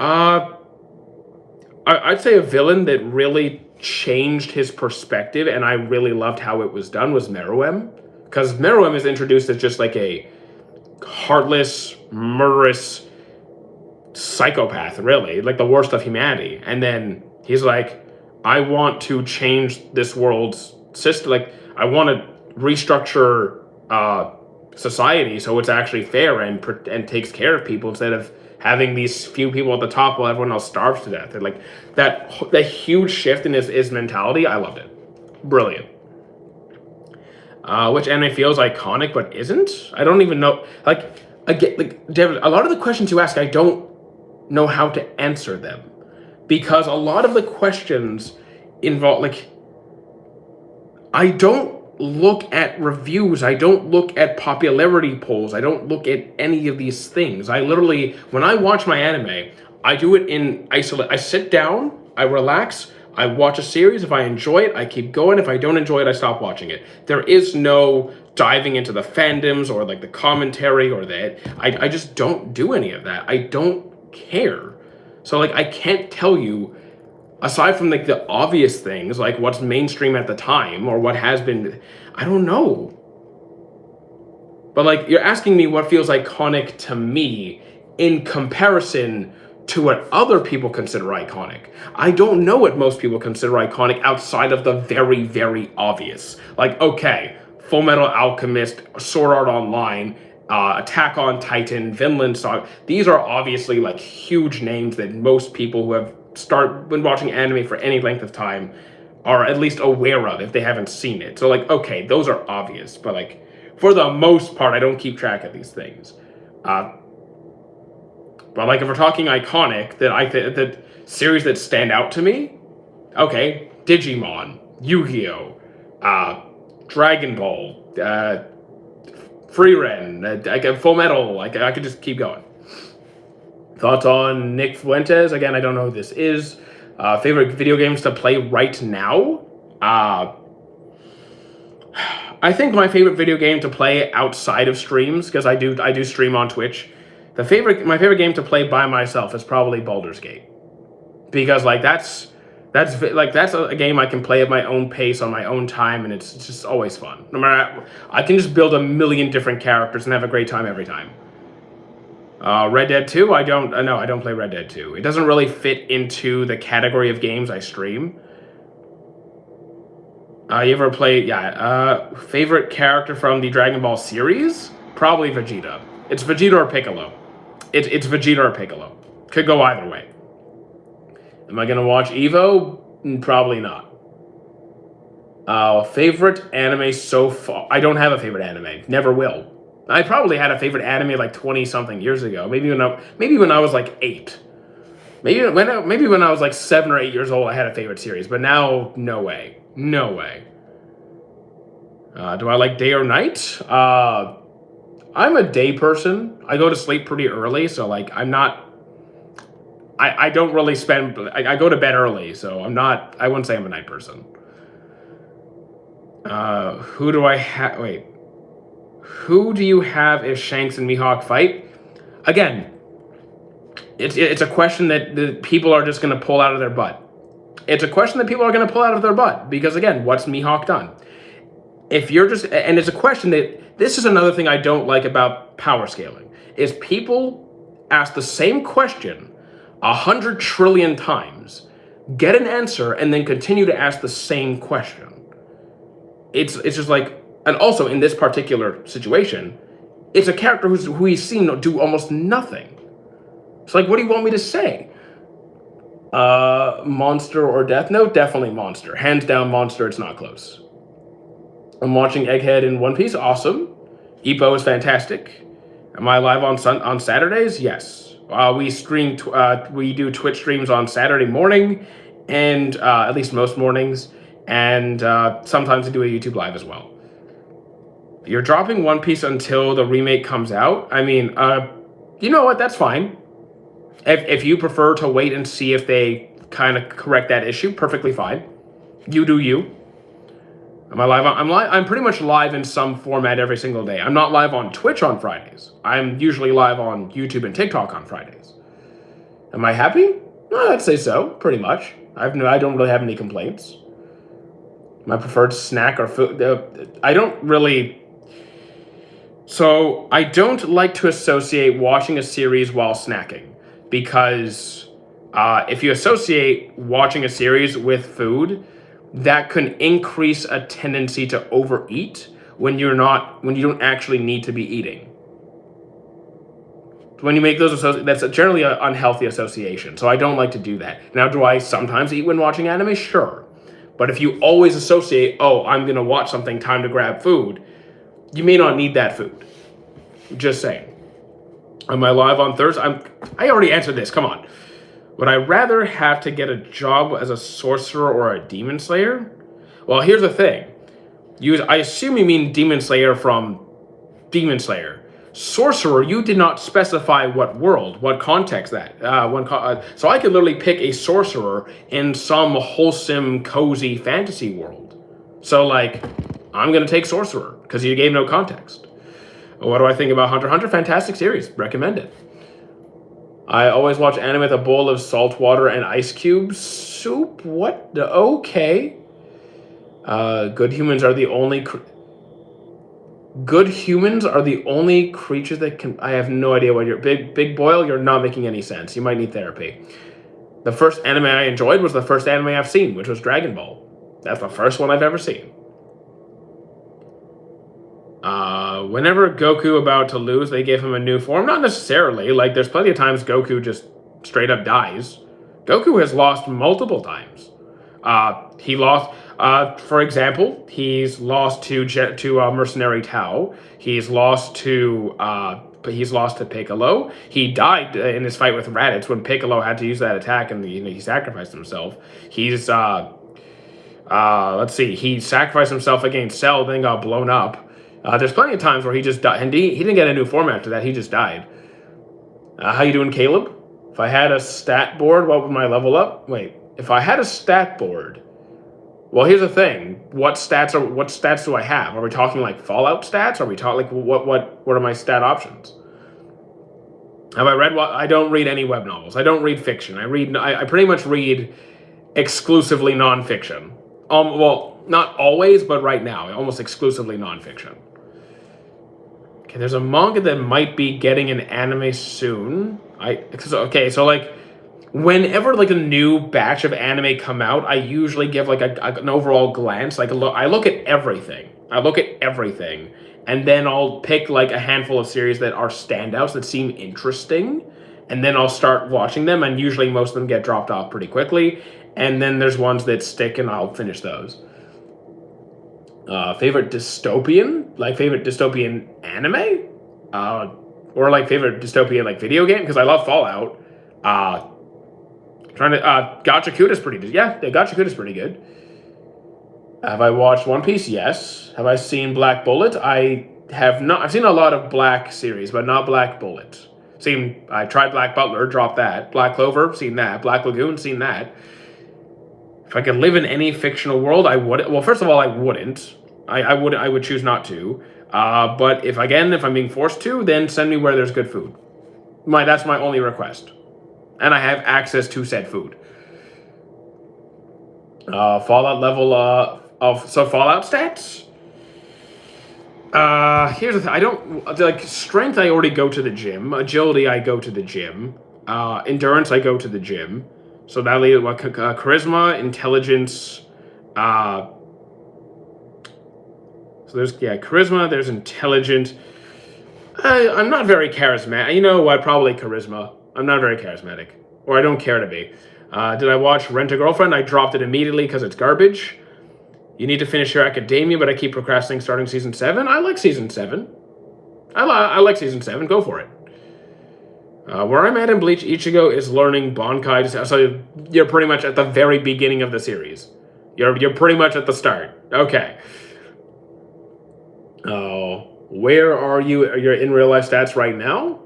I'd say a villain that really changed his perspective, and I really loved how it was done, was Meruem. Because Meruem is introduced as just like a heartless, murderous psychopath, really, like the worst of humanity. And then he's like, I want to change this world's system. Like, I want to restructure society so it's actually fair and takes care of people instead of having these few people at the top while everyone else starves to death. And like that huge shift in his mentality, I loved it. Brilliant. Which anime feels iconic but isn't? I don't even know. David, a lot of the questions you ask, I don't know how to answer them, because a lot of the questions involve I don't look at reviews, I don't look at popularity polls, I don't look at any of these things. I literally, when I watch my anime, I do it in isolate. I sit down, I relax, I watch a series. If I enjoy it, I keep going. If I don't enjoy it, I stop watching it. There is no diving into the fandoms or like the commentary or that. I just don't do any of that. I don't care. So like I can't tell you, aside from like the obvious things, like what's mainstream at the time or what has been, I don't know. But like you're asking me what feels iconic to me in comparison to what other people consider iconic. I don't know what most people consider iconic outside of the very, very obvious. Like, okay, Fullmetal Alchemist, Sword Art Online, Attack on Titan, Vinland Saga. These are obviously like huge names that most people who have when watching anime for any length of time are at least aware of if they haven't seen it. So like, okay, those are obvious, but like for the most part, I don't keep track of these things. But like if we're talking iconic, that series that stand out to me, okay, Digimon, Yu-Gi-Oh, Dragon Ball, Frieren, Full Metal. Like I could just keep going. Thoughts on Nick Fuentes? Again, I don't know who this is. Favorite video games to play right now? I think my favorite video game to play outside of streams, because I do stream on Twitch. My favorite game to play by myself is probably Baldur's Gate, because like that's a game I can play at my own pace on my own time, and it's just always fun. No matter, I can just build a million different characters and have a great time every time. Red Dead 2, I don't play Red Dead 2. It doesn't really fit into the category of games I stream. You ever play, favorite character from the Dragon Ball series? Probably Vegeta. It's Vegeta or Piccolo. It's Vegeta or Piccolo. Could go either way. Am I gonna watch Evo? Probably not. Favorite anime so far? I don't have a favorite anime. Never will. I probably had a favorite anime like 20-something years ago. Maybe when I was like 8. Maybe when I was like 7 or 8 years old, I had a favorite series. But now, no way. No way. Do I like day or night? I'm a day person. I go to sleep pretty early, so like I'm not. I don't really spend. I go to bed early, so I'm not. I wouldn't say I'm a night person. Who do I have? Wait. Who do you have if Shanks and Mihawk fight? Again, it's a question that the people are just going to pull out of their butt. It's a question that people are going to pull out of their butt because again, what's Mihawk done? If you're just, and it's a question that, this is another thing I don't like about power scaling, is people ask the same question 100 trillion times, get an answer, and then continue to ask the same question. It's just like, and also in this particular situation, it's a character who we've seen do almost nothing. It's like, what do you want me to say? Monster or Death Note? Definitely Monster. Hands down Monster, it's not close. I'm watching Egghead in One Piece. Awesome. Ippo is fantastic. Am I live on Saturdays? Yes. We do Twitch streams on Saturday morning, and at least most mornings, and sometimes we do a YouTube live as well. You're dropping One Piece until the remake comes out? I mean, you know what? That's fine. If you prefer to wait and see if they kind of correct that issue, perfectly fine. You do you. Am I live? I'm pretty much live in some format every single day. I'm not live on Twitch on Fridays. I'm usually live on YouTube and TikTok on Fridays. Am I happy? I'd say so, pretty much. I don't really have any complaints. My preferred snack or food? I don't really. So I don't like to associate watching a series while snacking, because if you associate watching a series with food, that can increase a tendency to overeat when you don't actually need to be eating. When you make those that's generally an unhealthy association. So I don't like to do that. Now, do I sometimes eat when watching anime? Sure. But if you always associate, oh, I'm going to watch something, time to grab food, you may not need that food. Just saying. Am I live on Thursday? I already answered this. Come on. Would I rather have to get a job as a sorcerer or a demon slayer? Well, here's the thing. I assume you mean demon slayer from Demon Slayer. Sorcerer, you did not specify what world, what context that. So I could literally pick a sorcerer in some wholesome, cozy fantasy world. So, like, I'm going to take sorcerer because you gave no context. What do I think about Hunter x Hunter? Fantastic series. Recommend it. I always watch anime with a bowl of salt water and ice cubes. Soup? What? Okay. Good humans are the only creatures that can. I have no idea what you're. Big Boil, you're not making any sense. You might need therapy. The first anime I enjoyed was the first anime I've seen, which was Dragon Ball. That's the first one I've ever seen. Whenever Goku about to lose, they give him a new form. Not necessarily. Like, there's plenty of times Goku just straight up dies. Goku has lost multiple times. He lost, for example, he's lost to Mercenary Tao. He's lost to Piccolo. He died in his fight with Raditz when Piccolo had to use that attack, and he sacrificed himself. He's let's see, he sacrificed himself against Cell, then got blown up. There's plenty of times where he just died, and he didn't get a new form after that. He just died. How you doing, Caleb? If I had a stat board, what would my level up? Wait, if I had a stat board, well, here's the thing. What stats do I have? Are we talking like Fallout stats? Are we talking like what are my stat options? Have I read I don't read any web novels. I don't read fiction. I pretty much read exclusively nonfiction. Well, not always, but right now, almost exclusively nonfiction. Okay, there's a manga that might be getting an anime soon. So like, whenever like a new batch of anime come out, I usually give like an overall glance. Like I look at everything. And then I'll pick like a handful of series that are standouts that seem interesting, and then I'll start watching them. And usually most of them get dropped off pretty quickly. And then there's ones that stick, and I'll finish those. Favorite dystopian anime, or like favorite dystopian like video game, because I love Fallout. Gachakuda's pretty good. Yeah, Gachakuda's pretty good. Have I watched One Piece? Yes. Have I seen Black Bullet? I have not. I've seen a lot of Black series, but not Black Bullet. I tried Black Butler, dropped that. Black Clover, seen that. Black Lagoon, seen that. If I could live in any fictional world, I would. Well, first of all, I wouldn't. I would choose not to. But if I'm being forced to, then send me where there's good food. That's my only request, and I have access to said food. Fallout level Fallout stats. Here's the thing. I don't like strength. I already go to the gym. Agility, I go to the gym. Endurance, I go to the gym. So that leaves charisma, intelligence. So there's charisma. There's intelligence. I'm not very charismatic. You know what? Probably charisma. I'm not very charismatic, or I don't care to be. Did I watch Rent a Girlfriend? I dropped it immediately because it's garbage. You need to finish your academia, but I keep procrastinating starting season 7. I like season 7. I like season 7. Go for it. Where I'm at in Bleach, Ichigo is learning Bankai. So you're pretty much at the very beginning of the series. You're pretty much at the start. Okay. Where are you? You're in real life stats right now.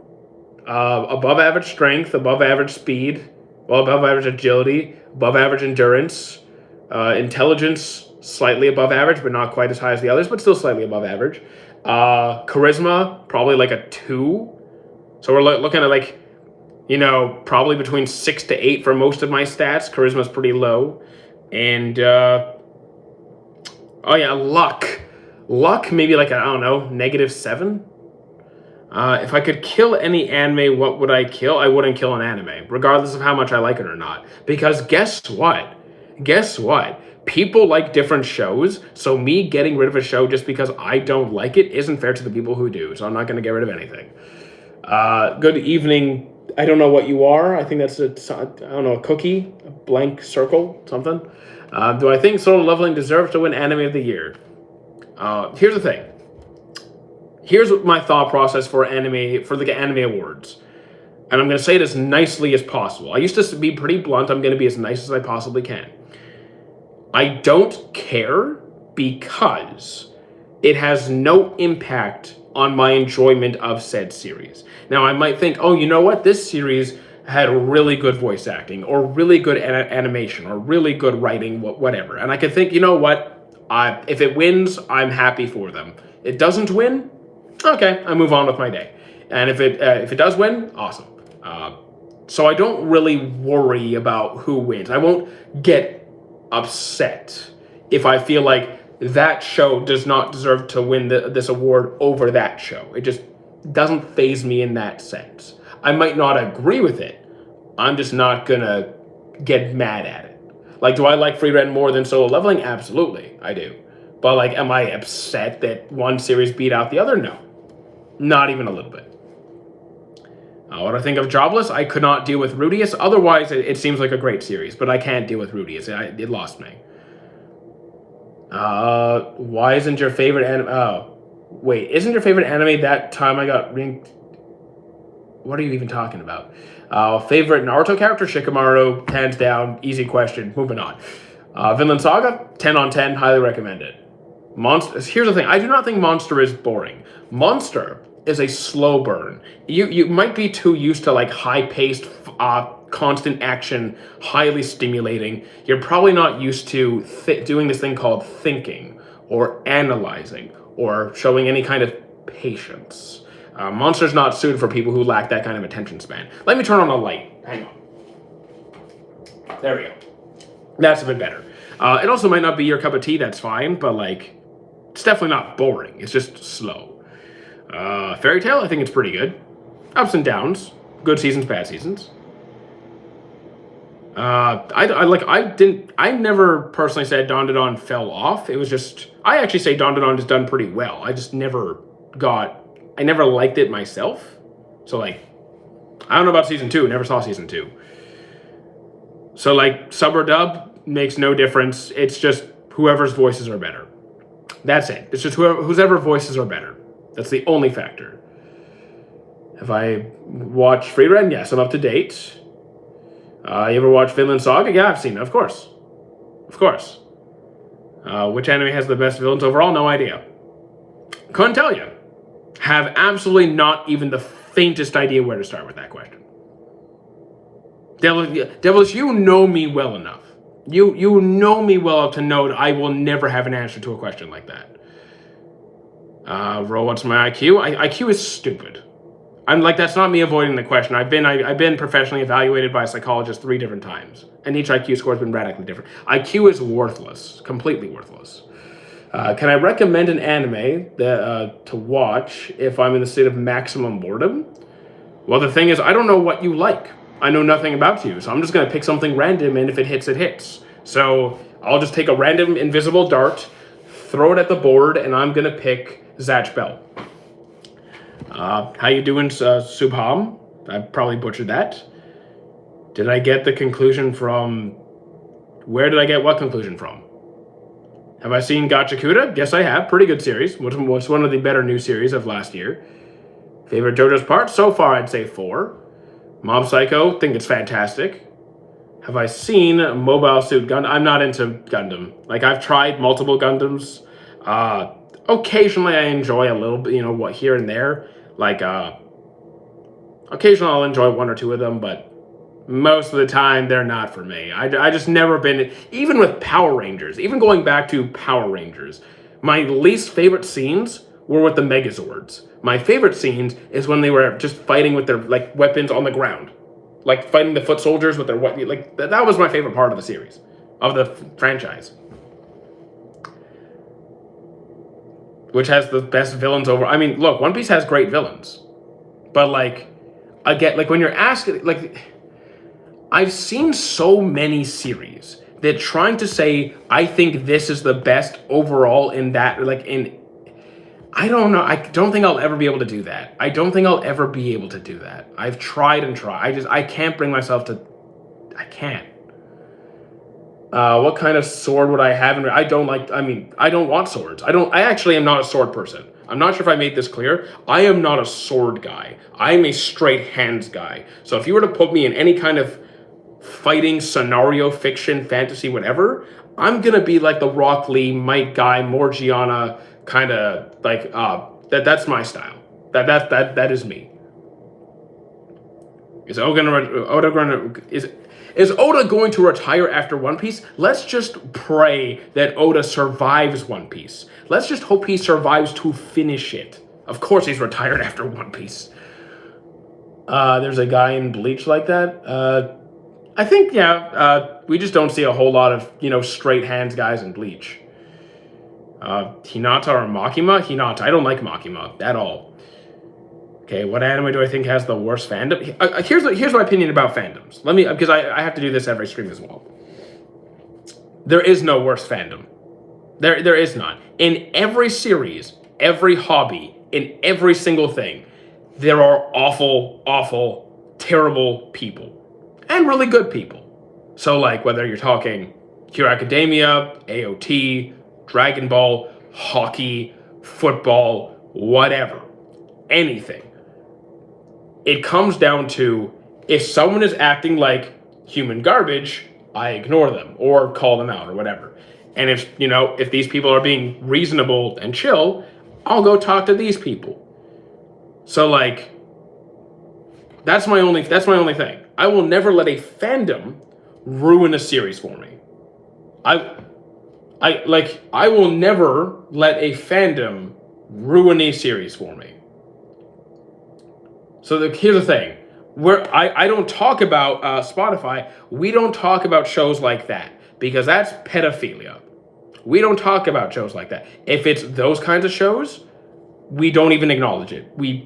Above average strength, above average speed, above average agility, above average endurance, intelligence slightly above average, but not quite as high as the others, but still slightly above average. Charisma probably like a 2. So we're looking at like, probably between 6 to 8 for most of my stats. Charisma's pretty low. And, luck. Luck, maybe like, -7. If I could kill any anime, what would I kill? I wouldn't kill an anime, regardless of how much I like it or not. Because guess what? People like different shows, so me getting rid of a show just because I don't like it isn't fair to the people who do, so I'm not going to get rid of anything. Good evening. I don't know what you are. I think that's a cookie, a blank circle, something. Do I think Solo Leveling deserves to win Anime of the Year? Here's the thing. Here's my thought process for the Anime Awards. And I'm going to say it as nicely as possible. I used to be pretty blunt. I'm going to be as nice as I possibly can. I don't care because it has no impact on my enjoyment of said series. Now, I might think, oh, you know what? This series had really good voice acting, or really good animation, or really good writing, whatever. And I could think, you know what? If it wins, I'm happy for them. It doesn't win? Okay, I move on with my day. And if it does win, awesome. So I don't really worry about who wins. I won't get upset if I feel like that show does not deserve to win this award over that show. It just doesn't faze me in that sense. I might not agree with it. I'm just not gonna get mad at it. Like, do I like Free Rent more than Solo Leveling? Absolutely, I do. But like, am I upset that one series beat out the other? No. Not even a little bit. What do I think of Jobless? I could not deal with Rudius. Otherwise, it seems like a great series, but I can't deal with Rudius. It lost me. Why isn't your favorite anime? Oh, wait, isn't your favorite anime that time I got ranked? What are you even talking about? Favorite Naruto character? Shikamaru, hands down, easy question. Moving on. Vinland Saga, 10 on 10, highly recommend it. Monster. Here's the thing. I do not think Monster is boring. Monster is a slow burn. You might be too used to like high-paced, constant action, highly stimulating. You're probably not used to doing this thing called thinking or analyzing or showing any kind of patience. Monster's not suited for people who lack that kind of attention span. Let me turn on the light. Hang on. There we go. That's a bit better. It also might not be your cup of tea, that's fine, but like, it's definitely not boring. It's just slow. Fairy Tail, I think it's pretty good. Ups and downs. Good seasons, bad seasons. I never personally said Dandadan fell off. It was just, I actually say Dandadan is done pretty well. I just never I never liked it myself. So like, I don't know about season 2, never saw season 2. So like, sub or dub makes no difference. It's just whoever's voices are better. That's it. It's just whoever voices are better. That's the only factor. Have I watched Frieren? Yes, I'm up to date. You ever watch Vinland Saga? Yeah, I've seen it, of course. Of course. Which anime has the best villains overall? No idea. Couldn't tell you. Have absolutely not even the faintest idea where to start with that question. Devilish, you know me well enough. You know me well enough to know that I will never have an answer to a question like that. Roll, what's my IQ? IQ is stupid. I'm like, that's not me avoiding the question. I've been professionally evaluated by a psychologist 3 different times, and each IQ score has been radically different. IQ is worthless, completely worthless. Can I recommend an anime that to watch if I'm in the state of maximum boredom? Well, the thing is, I don't know what you like. I know nothing about you, so I'm just gonna pick something random, and if it hits, it hits. So I'll just take a random invisible dart, throw it at the board, and I'm gonna pick Zatch Bell. How you doing, Subham? I probably butchered that. Did I get the conclusion from... Where did I get what conclusion from? Have I seen Gachakuda? Yes, I have. Pretty good series. Was one of the better new series of last year. Favorite JoJo's part? So far, I'd say 4. Mob Psycho, think it's fantastic. Have I seen Mobile Suit Gundam? I'm not into Gundam. Like, I've tried multiple Gundams. Occasionally, I enjoy a little bit, what here and there. Like, occasionally I'll enjoy 1 or 2 of them, but most of the time, they're not for me. I just never been... Even with Power Rangers, even going back to Power Rangers, my least favorite scenes were with the Megazords. My favorite scenes is when they were just fighting with their, like, weapons on the ground. Like, fighting the foot soldiers with their... Like, that was my favorite part of the series. Of the franchise. Which has the best villains over... I mean, look, One Piece has great villains. But, like, again, like, when you're asking... Like, I've seen so many series that trying to say, I think this is the best overall in that... Like, in... I don't know. I don't think I'll ever be able to do that. I don't think I'll ever be able to do that. I've tried and tried. I can't bring myself to... I can't. What kind of sword would I have? I don't want swords. I actually am not a sword person. I'm not sure if I made this clear. I am not a sword guy. I'm a straight hands guy. So if you were to put me in any kind of fighting, scenario, fiction, fantasy, whatever, I'm gonna be like the Rock Lee, Mike Guy, Morgiana, kind of like, that's my style. That is me. Is Oda going to retire after One Piece? Let's just pray that Oda survives One Piece. Let's just hope he survives to finish it. Of course he's retired after One Piece. There's a guy in Bleach like that. I think, yeah, we just don't see a whole lot of, straight hands guys in Bleach. Hinata or Makima? Hinata. I don't like Makima at all. Okay, what anime do I think has the worst fandom? Here's my opinion about fandoms. Because I have to do this every stream as well. There is no worst fandom. There is none. In every series, every hobby, in every single thing, there are awful, awful, terrible people and really good people. So, like, whether you're talking Hero Academia, AOT, Dragon Ball, hockey, football, whatever, anything. It comes down to, if someone is acting like human garbage, I ignore them or call them out or whatever. And if these people are being reasonable and chill, I'll go talk to these people. So, like, that's my only thing. I will never let a fandom ruin a series for me. I will never let a fandom ruin a series for me. So here's the thing. I don't talk about Spotify. We don't talk about shows like that because that's pedophilia. We don't talk about shows like that. If it's those kinds of shows, we don't even acknowledge it. I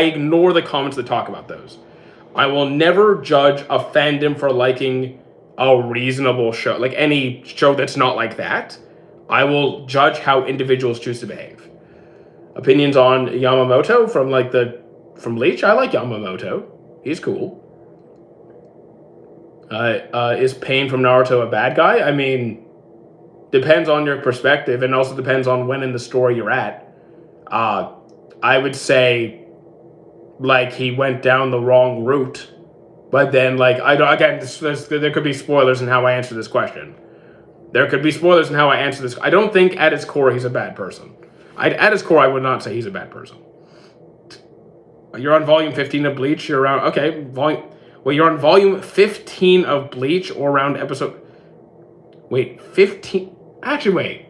ignore the comments that talk about those. I will never judge a fandom for liking a reasonable show, like any show that's not like that. I will judge how individuals choose to behave. Opinions on Yamamoto from Bleach. I like Yamamoto. He's cool. Is Pain from Naruto a bad guy? I mean, depends on your perspective, and also depends on when in the story you're at. I would say, like, he went down the wrong route, but then, like, there could be spoilers in how I answer this question. There could be spoilers in how I answer this. I don't think at his core he's a bad person. At his core, I would not say he's a bad person. You're on volume 15 of Bleach. You're around, okay, you're on volume 15 of Bleach or around episode... Wait, 15... Actually, wait.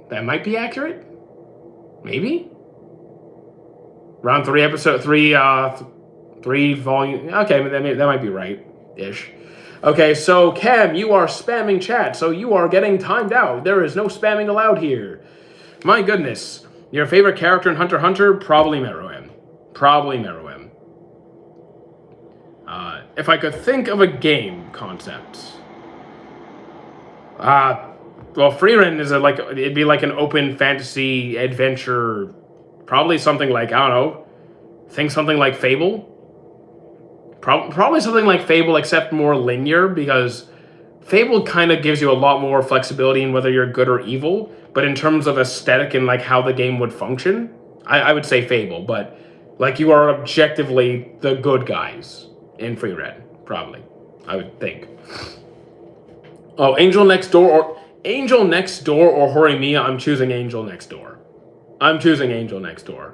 That might be accurate? Maybe? Around 3 volume... Okay, that might be right-ish. Okay, so Cam, you are spamming chat, so you are getting timed out. There is no spamming allowed here. My goodness. Your favorite character in Hunter x Hunter? Probably Meruem. If I could think of a game concept. Frieren is it'd be like an open fantasy adventure, probably something like, I don't know, think something like Fable. Probably something like Fable, except more linear, because Fable kind of gives you a lot more flexibility in whether you're good or evil, but in terms of aesthetic and like how the game would function, I would say Fable, but like you are objectively the good guys in Frieren, probably, I would think. Oh, Angel Next Door or Horimiya? I'm choosing Angel Next Door.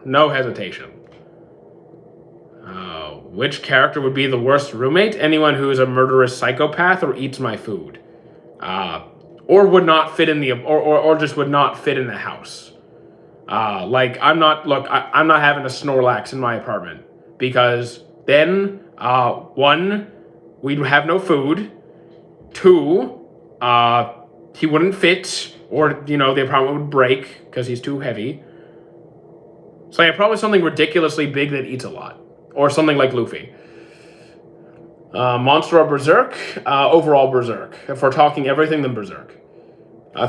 No hesitation. Which character would be the worst roommate? Anyone who is a murderous psychopath or eats my food. Or would not fit in or just would not fit in the house. I'm not having a Snorlax in my apartment because then, 1, we'd have no food. 2, he wouldn't fit, or, the apartment would break because he's too heavy. So yeah, probably something ridiculously big that eats a lot. Or something like Luffy. Monster or Berserk? Overall Berserk. If we're talking everything, then Berserk.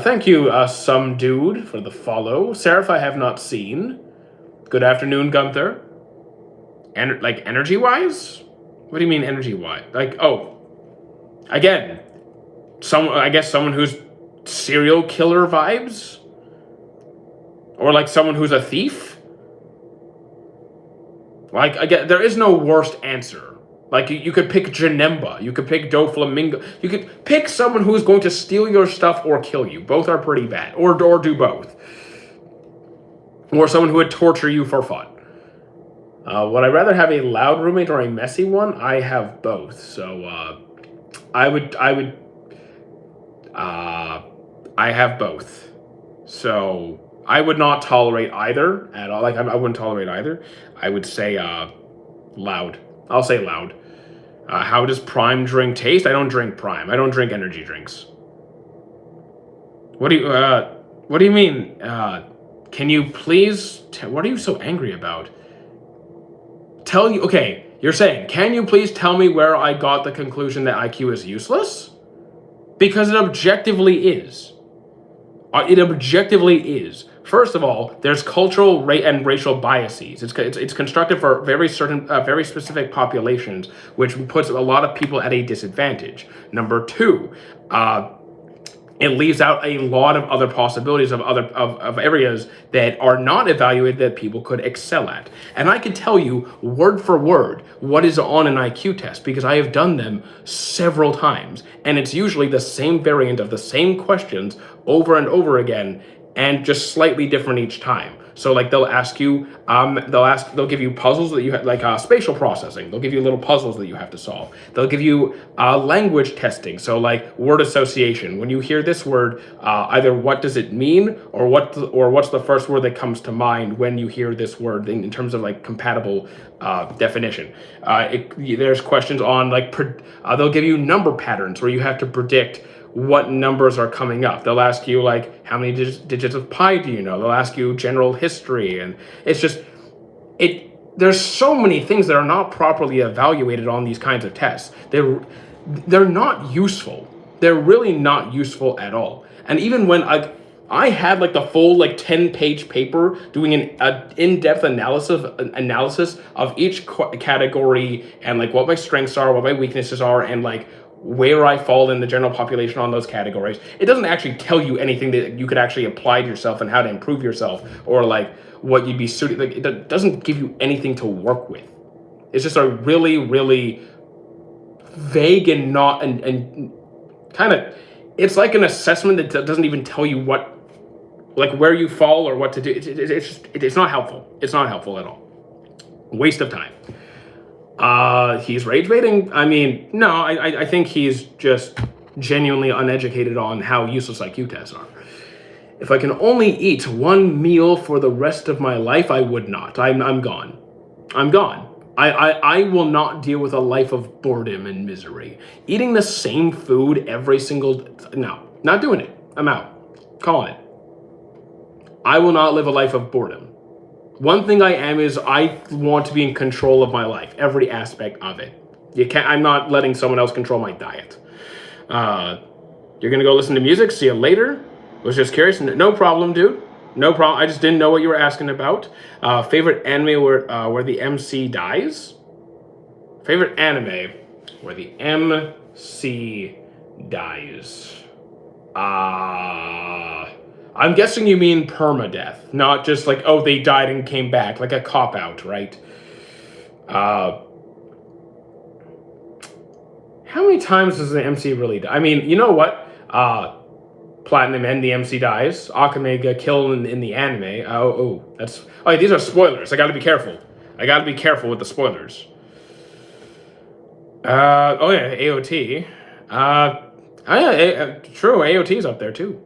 Thank you, some dude, for the follow. Seraph I have not seen. Good afternoon, Gunther. Energy-wise? What do you mean energy-wise? Again, someone who's serial killer vibes? Or like someone who's a thief? There is no worst answer. Like, you could pick Janemba. You could pick Doflamingo. You could pick someone who's going to steal your stuff or kill you. Both are pretty bad. Or do both. Or someone who would torture you for fun. Would I rather have a loud roommate or a messy one? I have both. So, I have both. So, I would not tolerate either at all. I wouldn't tolerate either. I would say loud. I'll say loud. How does Prime drink taste? I don't drink Prime. I don't drink energy drinks. What do you mean? Can you please? What are you so angry about? Okay, you're saying, can you please tell me where I got the conclusion that IQ is useless? Because it objectively is. It objectively is. First of all, there's cultural and racial biases. It's constructed for very specific populations, which puts a lot of people at a disadvantage. Number two, it leaves out a lot of other possibilities of areas that are not evaluated that people could excel at. And I can tell you word for word what is on an IQ test because I have done them several times, and it's usually the same variant of the same questions over and over again, and just slightly different each time. So like they'll ask you, they'll give you puzzles that you have, like spatial processing. They'll give you little puzzles that you have to solve. They'll give you language testing. So like word association. When you hear this word, either what does it mean, or what's the first word that comes to mind when you hear this word in terms of like compatible definition. There's questions on like they'll give you number patterns where you have to predict what numbers are coming up. They'll ask you like, how many digits of pi do you know? They'll ask you general history, and it's just, there's so many things that are not properly evaluated on these kinds of tests. They're not useful. They're really not useful at all. And even when I had like the full like 10-page paper doing an in-depth analysis of each category and like what my strengths are, what my weaknesses are, and like where I fall in the general population on those categories. It doesn't actually tell you anything that you could actually apply to yourself and how to improve yourself, or like what you'd be suited. Like it doesn't give you anything to work with. It's just a really, really vague and not and kind of. It's like an assessment that doesn't even tell you what, like where you fall or what to do. It's not helpful. It's not helpful at all. Waste of time. He's rage baiting. I mean, no, I think he's just genuinely uneducated on how useless IQ tests are. If I can only eat one meal for the rest of my life, I would not. I'm gone. I'm gone. I will not deal with a life of boredom and misery. Eating the same food every single, no, not doing it. I'm out. Calling it. I will not live a life of boredom. One thing I am is I want to be in control of my life, every aspect of it. I'm not letting someone else control my diet. You're gonna go listen to music. See you later. Was just curious. No problem, dude. No problem. I just didn't know what you were asking about. Favorite anime where the MC dies? Favorite anime where the MC dies? I'm guessing you mean permadeath, not just like, oh, they died and came back, like a cop-out, right? How many times does the MC really die? I mean, you know what? Platinum and the MC dies. Akamega kill in the anime. These are spoilers. I gotta be careful. I gotta be careful with the spoilers. AOT. True, AOT's up there too.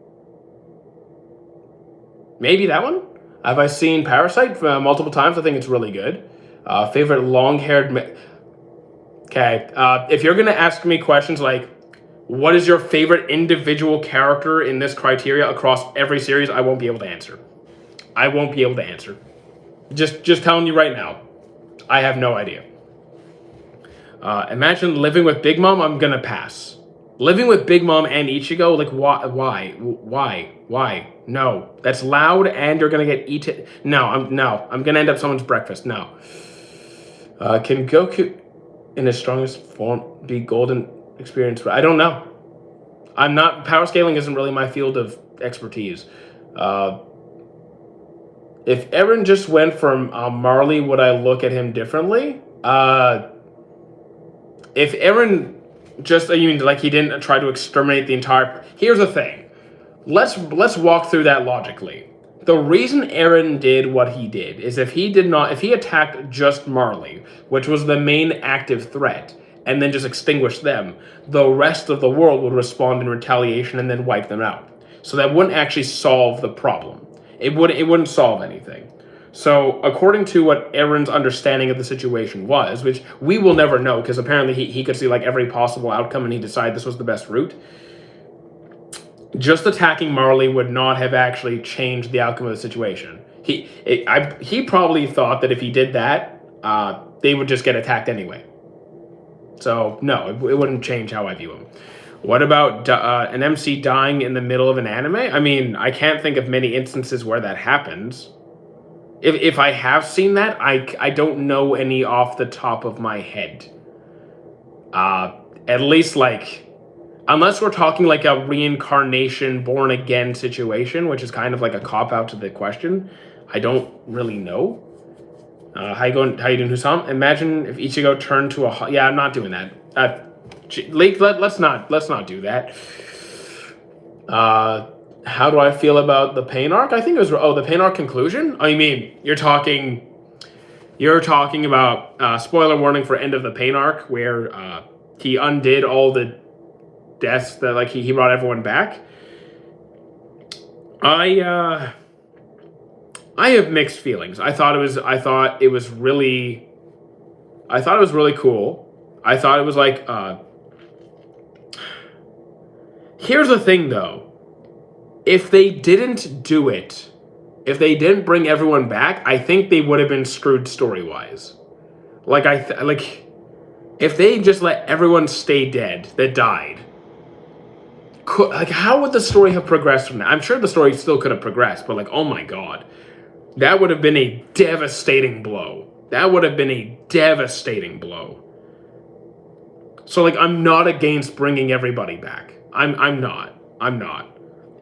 Maybe that one? Have I seen Parasite multiple times? I think it's really good. Favorite long-haired... Okay, if you're going to ask me questions like, what is your favorite individual character in this criteria across every series, I won't be able to answer. I won't be able to answer. Just telling you right now. I have no idea. Imagine living with Big Mom, I'm going to pass. Living with Big Mom and Ichigo, like, why? No, that's loud, and you're gonna get eaten. No, I'm gonna end up someone's breakfast. No. Can Goku, in his strongest form, be golden experience? I don't know. I'm not. Power scaling isn't really my field of expertise. If Eren just went from Marley, would I look at him differently? If Eren just, you mean like he didn't try to exterminate the entire... Here's the thing. Let's walk through that logically. The reason Eren did what he did is if he attacked just Marley, which was the main active threat, and then just extinguished them, the rest of the world would respond in retaliation and then wipe them out. So that wouldn't actually solve the problem. It wouldn't solve anything. So according to what Eren's understanding of the situation was, which we will never know because apparently he could see like every possible outcome and he decided this was the best route, just attacking Marley would not have actually changed the outcome of the situation. He probably thought that if he did that, they would just get attacked anyway. So no, it wouldn't change how I view him. What about an MC dying in the middle of an anime? I mean, I can't think of many instances where that happens. If I have seen that, I don't know any off the top of my head. At least like, unless we're talking like a reincarnation, born again situation, which is kind of like a cop out to the question. I don't really know. How you going? How you doing, Hussam? Imagine if Ichigo turned to a. Yeah, I'm not doing that. Let's not do that. How do I feel about the Pain arc? I think it was the Pain arc conclusion. I mean, you're talking about spoiler warning for end of the Pain arc where he undid all the deaths that like he brought everyone back. I have mixed feelings. I thought it was really cool. I thought it was like here's the thing though. If they didn't do it, if they didn't bring everyone back, I think they would have been screwed story-wise. Like if they just let everyone stay dead that died, how would the story have progressed from that? I'm sure the story still could have progressed, but like, oh my god, that would have been a devastating blow. That would have been a devastating blow. So like, I'm not against bringing everybody back. I'm not.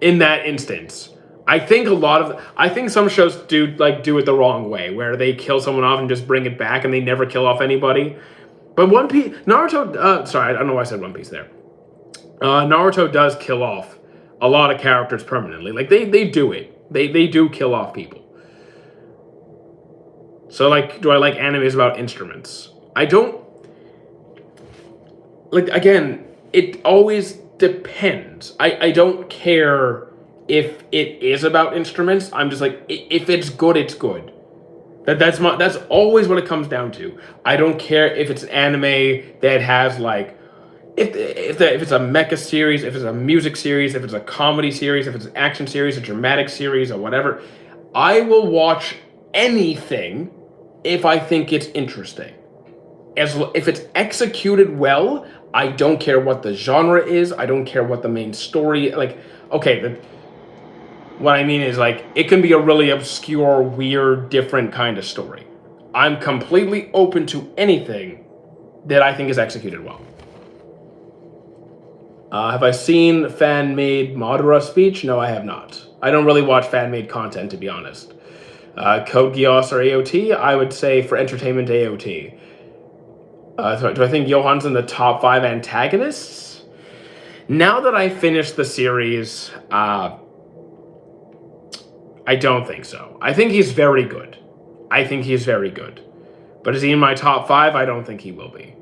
In that instance, I think some shows do it the wrong way, where they kill someone off and just bring it back, and they never kill off anybody. But Naruto. Sorry, I don't know why I said One Piece there. Naruto does kill off a lot of characters permanently. Like they do it. They do kill off people. So like, do I like animes about instruments? I don't. Like, again, it always depends. I don't care if it is about instruments. I'm just like, if it's good, it's good. That's always what it comes down to. I don't care if it's an anime that has like, if it's a mecha series, if it's a music series, if it's a comedy series, if it's an action series, a dramatic series, or whatever. I will watch anything if I think it's interesting. If it's executed well, I don't care what the genre is. I don't care what the main story, like, okay, what I mean is like, it can be a really obscure, weird, different kind of story. I'm completely open to anything that I think is executed well. Have I seen fan-made Madara speech? No, I have not. I don't really watch fan-made content, to be honest. Code Geass or AOT? I would say for entertainment, AOT. Do I think Johan's in the top 5 antagonists? Now that I finished the series, I don't think so. I think he's very good. But is he in my top 5? I don't think he will be.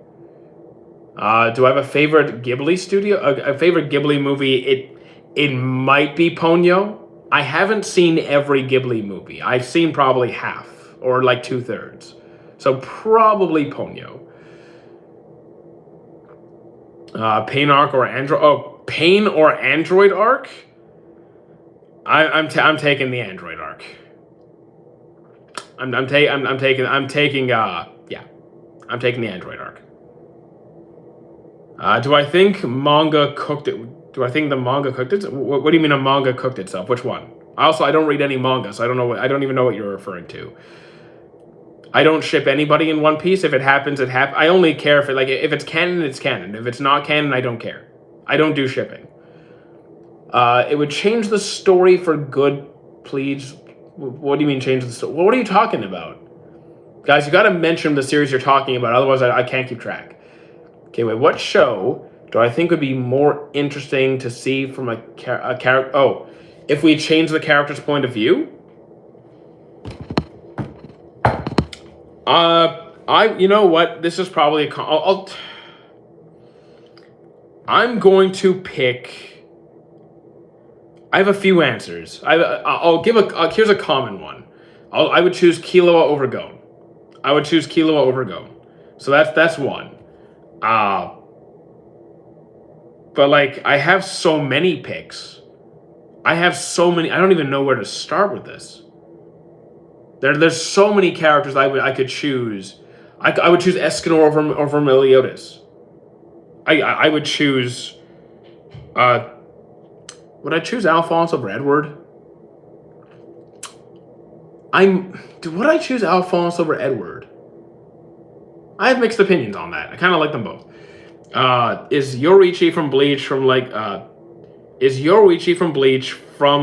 Do I have a favorite Ghibli studio? A favorite Ghibli movie? It might be Ponyo. I haven't seen every Ghibli movie. I've seen probably half, or like 2/3. So probably Ponyo. Pain arc or Android? Oh, Pain or Android arc? I'm taking the Android arc. I'm taking the Android arc. Do I think manga cooked it? Do I think the manga cooked it? What do you mean a manga cooked itself? Which one? Also, I don't read any manga, so I don't even know what you're referring to. I don't ship anybody in One Piece. If it happens, it happens. I only care if it's canon, it's canon. If it's not canon, I don't care. I don't do shipping. It would change the story for good, please. What do you mean change the story? What are you talking about? Guys, you got to mention the series you're talking about. Otherwise, I can't keep track. Okay, wait. What show do I think would be more interesting to see from a character? Oh, if we change the character's point of view? You know what? This is probably I'm going to pick. I have a few answers. I'll give here's a common one. I would choose Killua over Gon. So that's one. But like, I have so many picks. I don't even know where to start with this. There's so many characters I could choose. I would choose Escanor over Meliodas. I would choose Uh, would I choose Alphonse over Edward? Would I choose Alphonse over Edward? I have mixed opinions on that. I kind of like them both. Is Yoruichi from Bleach from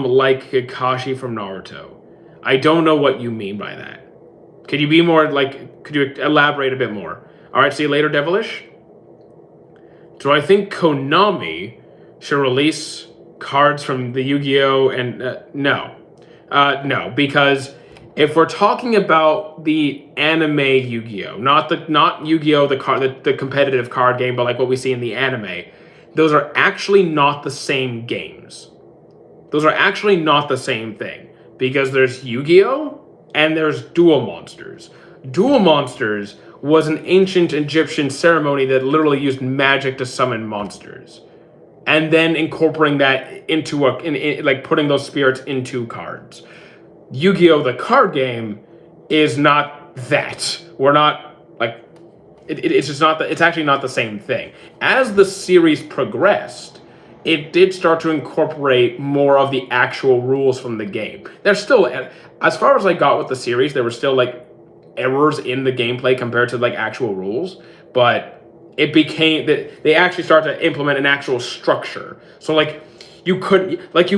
like Kakashi from Naruto? I don't know what you mean by that. Could you be more like? Could you elaborate a bit more? All right, see you later, Devilish. Do I think Konami should release cards from the Yu-Gi-Oh and no, no, because if we're talking about the anime Yu-Gi-Oh, not Yu-Gi-Oh the competitive card game, but like what we see in the anime, those are actually not the same games. Those are actually not the same thing because there's Yu-Gi-Oh and there's Duel Monsters. Duel Monsters was an ancient Egyptian ceremony that literally used magic to summon monsters, and then incorporating that into like putting those spirits into cards. Yu-Gi-Oh! The card game is not that. We're not like it's just not. It's actually not the same thing. As the series progressed, it did start to incorporate more of the actual rules from the game. There's still, as far as I got with the series, there were still like errors in the gameplay compared to like actual rules, but it became that they actually started to implement an actual structure. So like you couldn't like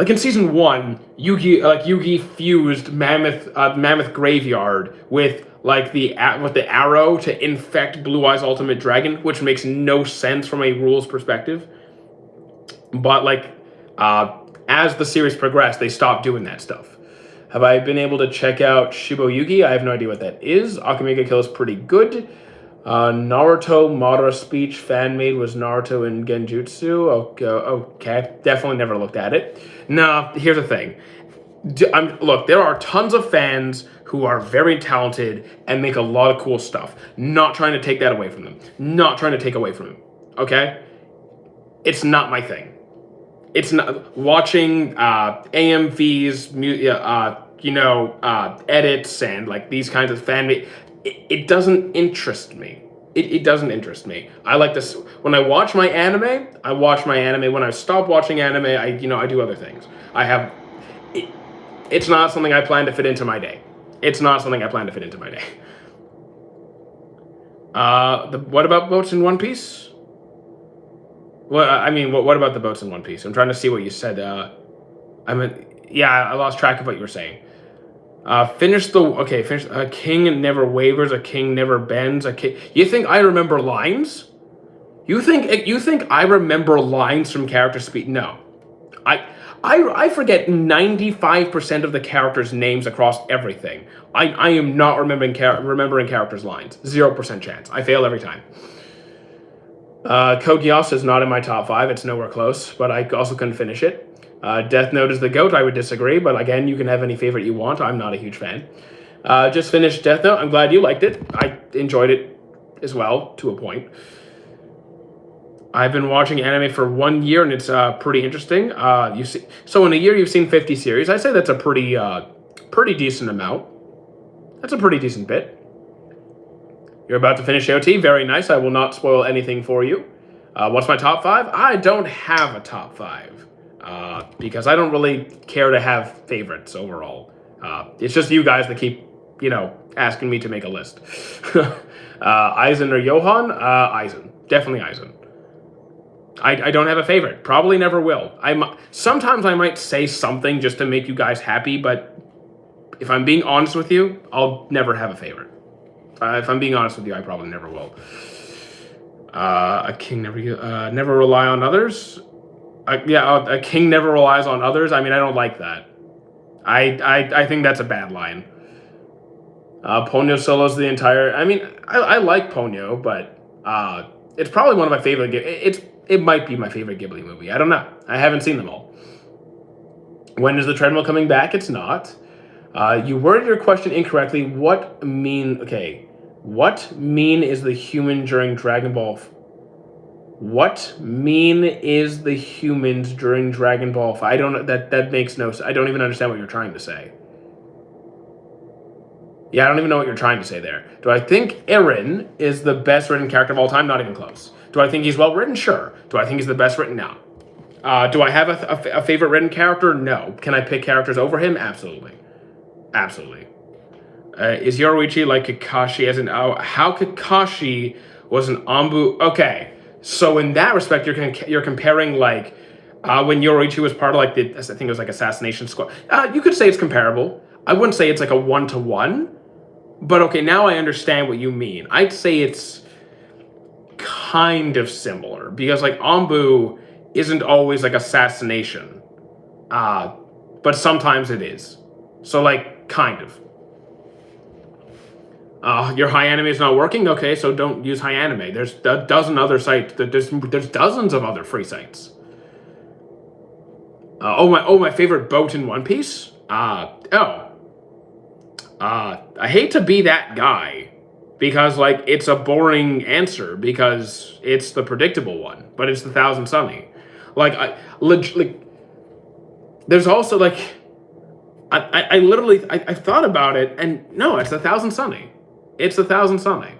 in season 1, Yugi fused Mammoth Graveyard with the arrow to infect Blue Eyes Ultimate Dragon, which makes no sense from a rules perspective. But as the series progressed, they stopped doing that stuff. Have I been able to check out Shiboyugi? I have no idea what that is. Akame Kill is pretty good. Naruto Madara speech fan made was Naruto in Genjutsu. Okay. Definitely never looked at it. Nah, here's the thing. Look, there are tons of fans who are very talented and make a lot of cool stuff. Not trying to take that away from them. Not trying to take away from them. Okay? It's not my thing. It's not watching AMV's edits and like these kinds of fan made. It doesn't interest me. It doesn't interest me. I like this when I watch my anime. I watch my anime. When I stop watching anime, I do other things. It's not something I plan to fit into my day. It's not something I plan to fit into my day. What about boats in One Piece? Well, I mean, what about the boats in One Piece? I'm trying to see what you said. I lost track of what you were saying. Finish. A king never wavers. A king never bends. You think I remember lines? You think I remember lines from character speak? No, I forget 95% of the characters' names across everything. I am not remembering characters' lines. 0% chance. I fail every time. Code Geass is not in my top 5. It's nowhere close, but I also couldn't finish it. Death Note is the GOAT. I would disagree, but again, you can have any favorite you want. I'm not a huge fan. Just finished Death Note. I'm glad you liked it. I enjoyed it as well, to a point. I've been watching anime for 1 year, and it's pretty interesting. So in a year, you've seen 50 series. I'd say that's a pretty decent amount. That's a pretty decent bit. You're about to finish OT. Very nice. I will not spoil anything for you. What's my top 5? I don't have a top 5 because I don't really care to have favorites overall. It's just you guys that keep, asking me to make a list. Aizen or Johan? Aizen. Definitely Aizen. I don't have a favorite. Probably never will. Sometimes I might say something just to make you guys happy, but if I'm being honest with you, I'll never have a favorite. If I'm being honest with you, I probably never will. A king never rely on others. A king never relies on others. I mean, I don't like that. I think that's a bad line. Ponyo solos the entire. I mean, I like Ponyo, but it's probably one of my favorite. It might be my favorite Ghibli movie. I don't know. I haven't seen them all. When is the treadmill coming back? It's not. You worded your question incorrectly. What mean is the human during Dragon Ball? What mean is the humans during Dragon Ball? I don't. That makes no sense. I don't even understand what you're trying to say. Yeah, I don't even know what you're trying to say there. Do I think Eren is the best written character of all time? Not even close. Do I think he's well written? Sure. Do I think he's the best written? No. Do I have a favorite written character? No. Can I pick characters over him? Absolutely. Absolutely. Is Yoruichi like Kakashi as an... Oh, how Kakashi was an Anbu... Okay. So in that respect, you're comparing like... when Yoruichi was part of like the... I think it was like Assassination Squad. You could say it's comparable. I wouldn't say it's like a 1-to-1. But okay, now I understand what you mean. I'd say it's kind of similar. Because like Anbu isn't always like assassination. But sometimes it is. So like, kind of. Your high anime is not working? Okay, so don't use high anime. There's a dozen other sites. There's dozens of other free sites. My favorite boat in One Piece? I hate to be that guy. Because, like, it's a boring answer. Because it's the predictable one. But it's the Thousand Sunny. Like, there's also, like... I literally thought about it, and no, it's the Thousand Sunny. It's the Thousand Sunny.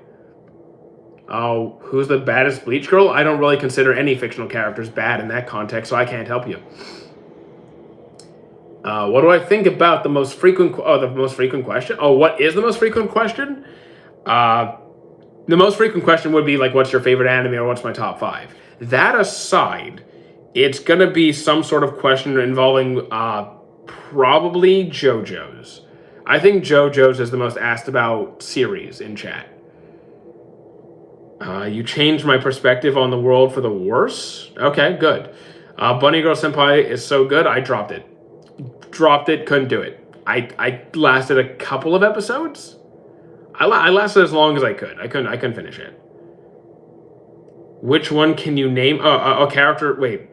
Oh, who's the baddest Bleach girl? I don't really consider any fictional characters bad in that context, so I can't help you. What do I think about the most frequent... the most frequent question? Oh, what is the most frequent question? The most frequent question would be, like, what's your favorite anime or what's my top 5? That aside, it's going to be some sort of question involving probably JoJo's. I think JoJo's is the most asked about series in chat. You changed my perspective on the world for the worse? Okay, good. Bunny Girl Senpai is so good, I dropped it. Couldn't do it. I lasted a couple of episodes. I lasted as long as I could. I couldn't finish it. Which one can you name? A character. Wait.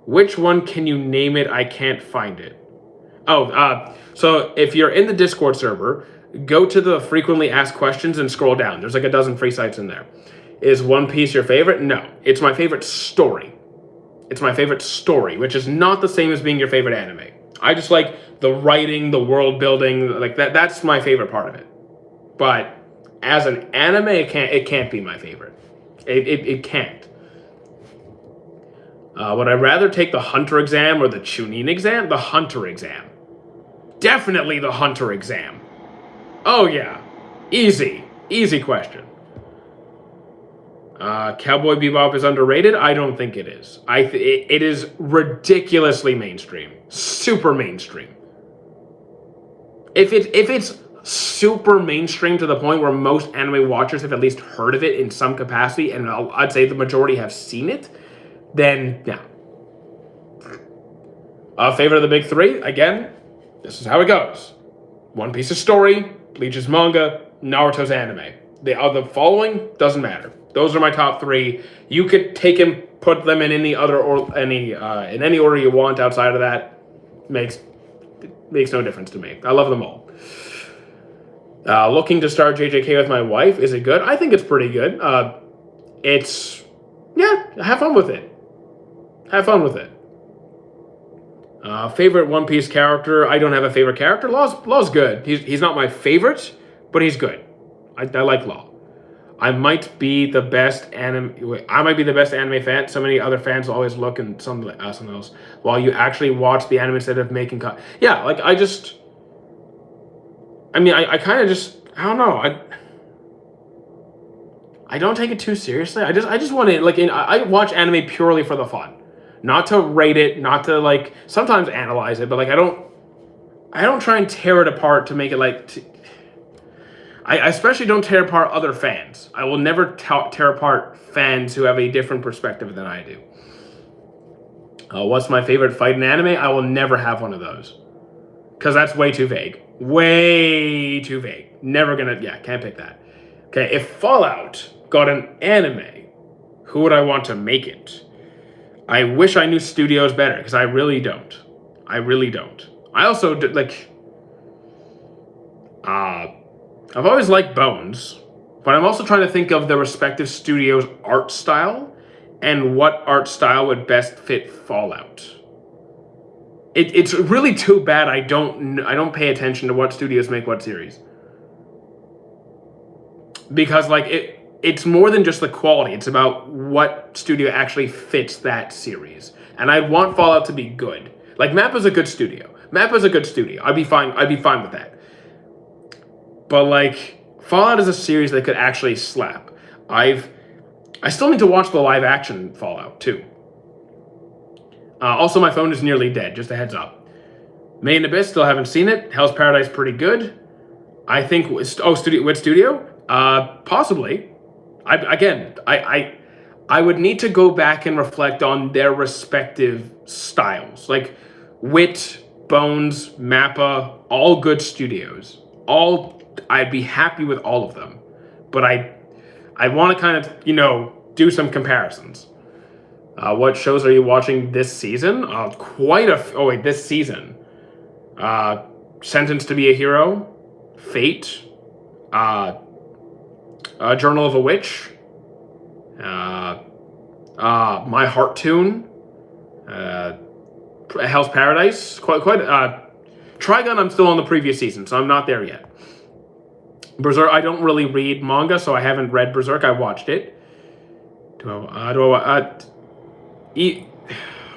Which one can you name it? I can't find it. So if you're in the Discord server, go to the frequently asked questions and scroll down. There's like a dozen free sites in there. Is One Piece your favorite? No. It's my favorite story. It's my favorite story, which is not the same as being your favorite anime. I just like the writing, the world building, like that. That's my favorite part of it. But as an anime, it can't be my favorite. It can't. Would I rather take the Hunter exam or the Chunin exam? The Hunter exam. Definitely the Hunter exam. Oh yeah. Easy question. Cowboy Bebop is underrated? I don't think it is. It is ridiculously mainstream. Super mainstream. If it's super mainstream to the point where most anime watchers have at least heard of it in some capacity, and I'd say the majority have seen it, then yeah. Favorite of the big three? Again, this is how it goes. One Piece's story, Bleach's manga, Naruto's anime. The following doesn't matter. Those are my top 3. You could take and put them in any other or in any order you want outside of that. Makes no difference to me. I love them all. Looking to start JJK with my wife. Is it good? I think it's pretty good. Have fun with it. Have fun with it. Favorite One Piece character? I don't have a favorite character. Law's good. He's not my favorite, but he's good. I like Law. I might be the best anime fan. So many other fans will always look and something else while you actually watch the anime instead of making yeah, like I kind of just I don't know. I don't take it too seriously. I just want to I watch anime purely for the fun. Not to rate it, not to like sometimes analyze it, but like I don't try and tear it apart to make it like I especially don't tear apart other fans. I will never tear apart fans who have a different perspective than I do. What's my favorite fight in anime? I will never have one of those. Because that's way too vague. Way too vague. Never gonna, can't pick that. Okay, if Fallout got an anime, who would I want to make it? I wish I knew studios better, because I really don't. I also, I've always liked Bones, but I'm also trying to think of the respective studio's art style and what art style would best fit Fallout. It's really too bad I don't pay attention to what studios make what series. Because it's more than just the quality. It's about what studio actually fits that series. And I want Fallout to be good. Like Mappa's a good studio. Mappa's a good studio. I'd be fine with that. But like Fallout is a series that could actually slap. I still need to watch the live action Fallout too. Also, my phone is nearly dead. Just a heads up. Made in Abyss, still haven't seen it. Hell's Paradise, pretty good. I think. Which studio? Possibly. I would need to go back and reflect on their respective styles. Like Wit, Bones, Mappa, all good studios. I'd be happy with all of them, but I want to kind of do some comparisons. What shows are you watching this season? This season. Sentenced to be a Hero, Fate, Journal of a Witch, My Heart Tune, Hell's Paradise. Trigun, I'm still on the previous season, so I'm not there yet. Berserk, I don't really read manga, so I haven't read Berserk. I watched it.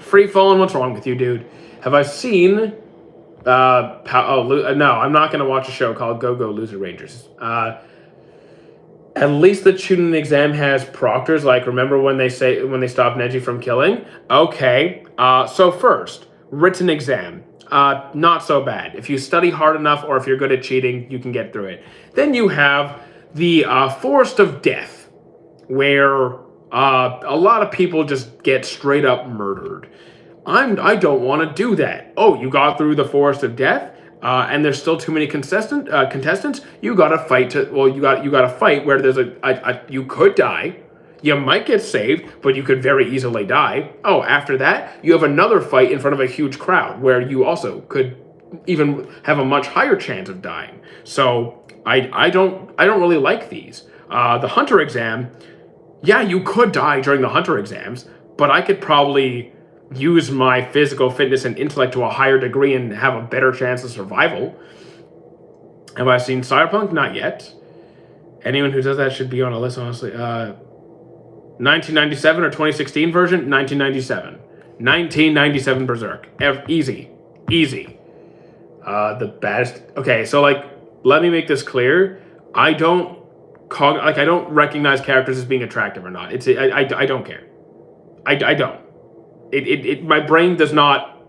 Free Fallen, what's wrong with you, dude? Have I seen... no, I'm not going to watch a show called Go Go Loser Rangers. At least the Chunin exam has proctors. Like, remember when they stopped Neji from killing? Okay. So first, written exam. Not so bad. If you study hard enough or if you're good at cheating, you can get through it. Then you have the Forest of Death, where a lot of people just get straight up murdered. I don't want to do that. Oh, you got through the Forest of Death, and there's still too many contestants. You got to fight you got to fight where there's you could die. You might get saved, but you could very easily die. Oh, after that, you have another fight in front of a huge crowd where you also could even have a much higher chance of dying. So I don't really like these. The Hunter exam, yeah, you could die during the Hunter exams, but I could probably use my physical fitness and intellect to a higher degree and have a better chance of survival. Have I seen Cyberpunk? Not yet. Anyone who does that should be on a list, honestly. 1997 or 2016 version? 1997. 1997 Berserk. Easy. The best. Okay, so like, let me make this clear. I don't recognize characters as being attractive or not. I don't care. I don't. My brain does not.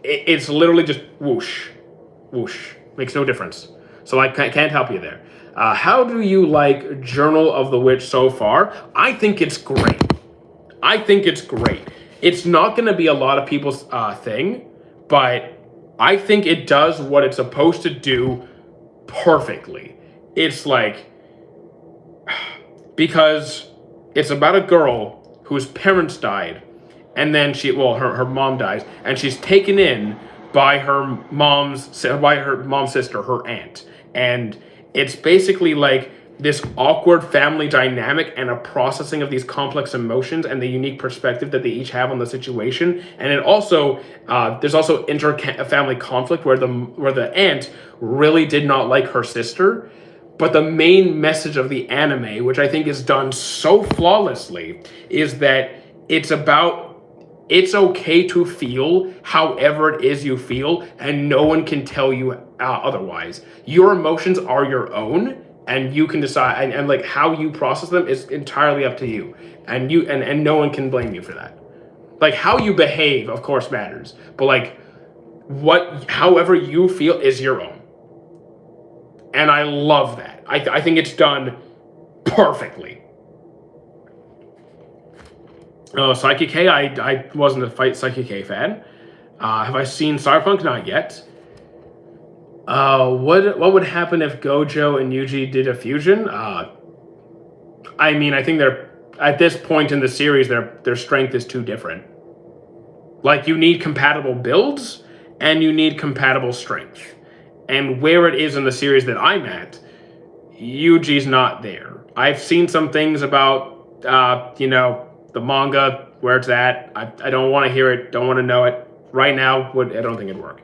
It's literally just whoosh. Makes no difference. So I can't help you there. How do you like Journal of the Witch so far? I think it's great. It's not going to be a lot of people's thing, but I think it does what it's supposed to do perfectly. It's like, because it's about a girl whose parents died, and then her mom dies, and she's taken in by her mom's sister, her aunt, and it's basically like this awkward family dynamic and a processing of these complex emotions and the unique perspective that they each have on the situation. And it also there's also inter-family conflict where the aunt really did not like her sister. But the main message of the anime, which I think is done so flawlessly, is that it's okay to feel however it is you feel, and no one can tell you otherwise. Your emotions are your own, and you can decide, and like how you process them is entirely up to you, and no one can blame you for that. Like how you behave, of course, matters, but like however you feel is your own. And I love that. I think it's done perfectly. Oh, Psyche K, I wasn't a Psyche K fan. Have I seen Cyberpunk? Not yet. What would happen if Gojo and Yuji did a fusion? I mean, I think they're at this point in the series, their strength is too different. Like, you need compatible builds and you need compatible strength. And where it is in the series that I'm at, Yuji's not there. I've seen some things about, the manga, where it's at. I don't want to hear it, don't want to know it. Right now, I don't think it'd work.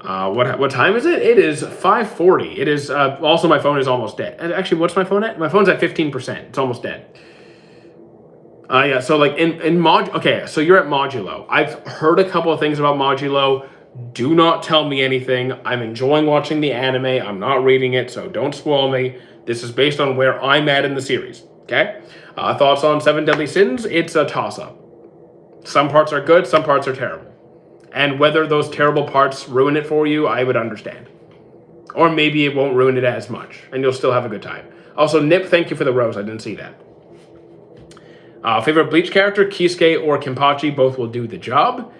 What time is it? It is 5:40. It is also my phone is almost dead. Actually, what's my phone at? My phone's at 15%. It's almost dead. Yeah. So like in mod. Okay. So you're at Modulo. I've heard a couple of things about Modulo. Do not tell me anything. I'm enjoying watching the anime. I'm not reading it, so don't spoil me. This is based on where I'm at in the series. Okay. Thoughts on Seven Deadly Sins? It's a toss-up. Some parts are good. Some parts are terrible. And whether those terrible parts ruin it for you, I would understand. Or maybe it won't ruin it as much, and you'll still have a good time. Also, Nip, thank you for the rose. I didn't see that. Favorite Bleach character, Kisuke or Kenpachi, both will do the job.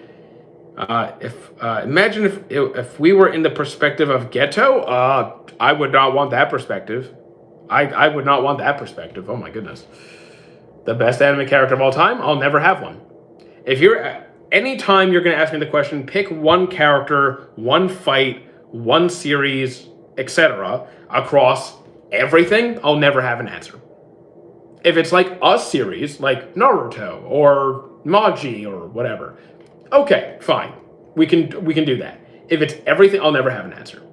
Imagine if we were in the perspective of Geto, I would not want that perspective. I would not want that perspective. Oh my goodness. The best anime character of all time? I'll never have one. If you're... Anytime you're going to ask me the question, pick one character, one fight, one series, etc. across everything, I'll never have an answer. If it's like a series, like Naruto or Maji or whatever, okay, fine. We can do that. If it's everything, I'll never have an answer.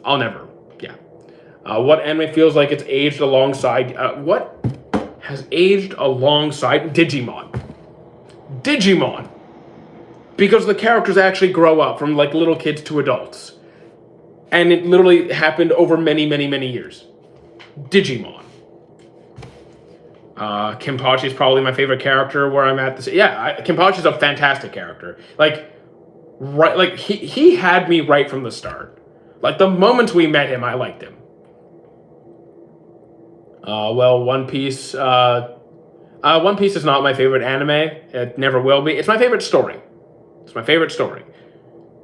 I'll never, yeah. What anime feels like it's aged alongside, what has aged alongside Digimon? Digimon. Because the characters actually grow up from like little kids to adults. And it literally happened over many, many, many years. Digimon. Kenpachi is probably my favorite character where I'm at this. Yeah, Kenpachi is a fantastic character. Like, right, like he had me right from the start. Like the moment we met him, I liked him. Well, One Piece. One Piece is not my favorite anime. It never will be. It's my favorite story. It's my favorite story.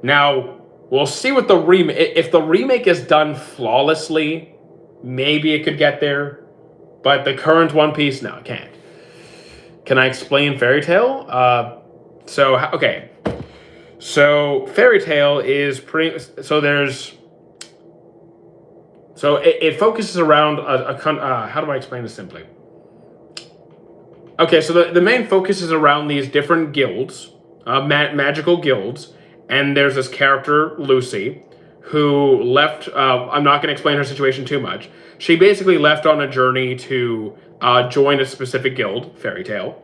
Now, we'll see what the remake... If the remake is done flawlessly, maybe it could get there. But the current One Piece, no, it can't. Can I explain Fairy Tail? Okay. So, Fairy Tail is pretty... So, there's... So, it focuses around how do I explain this simply? Okay, so the main focus is around these different guilds... magical guilds, and there's this character, Lucy, who left, I'm not going to explain her situation too much. She basically left on a journey to join a specific guild, Fairy Tail,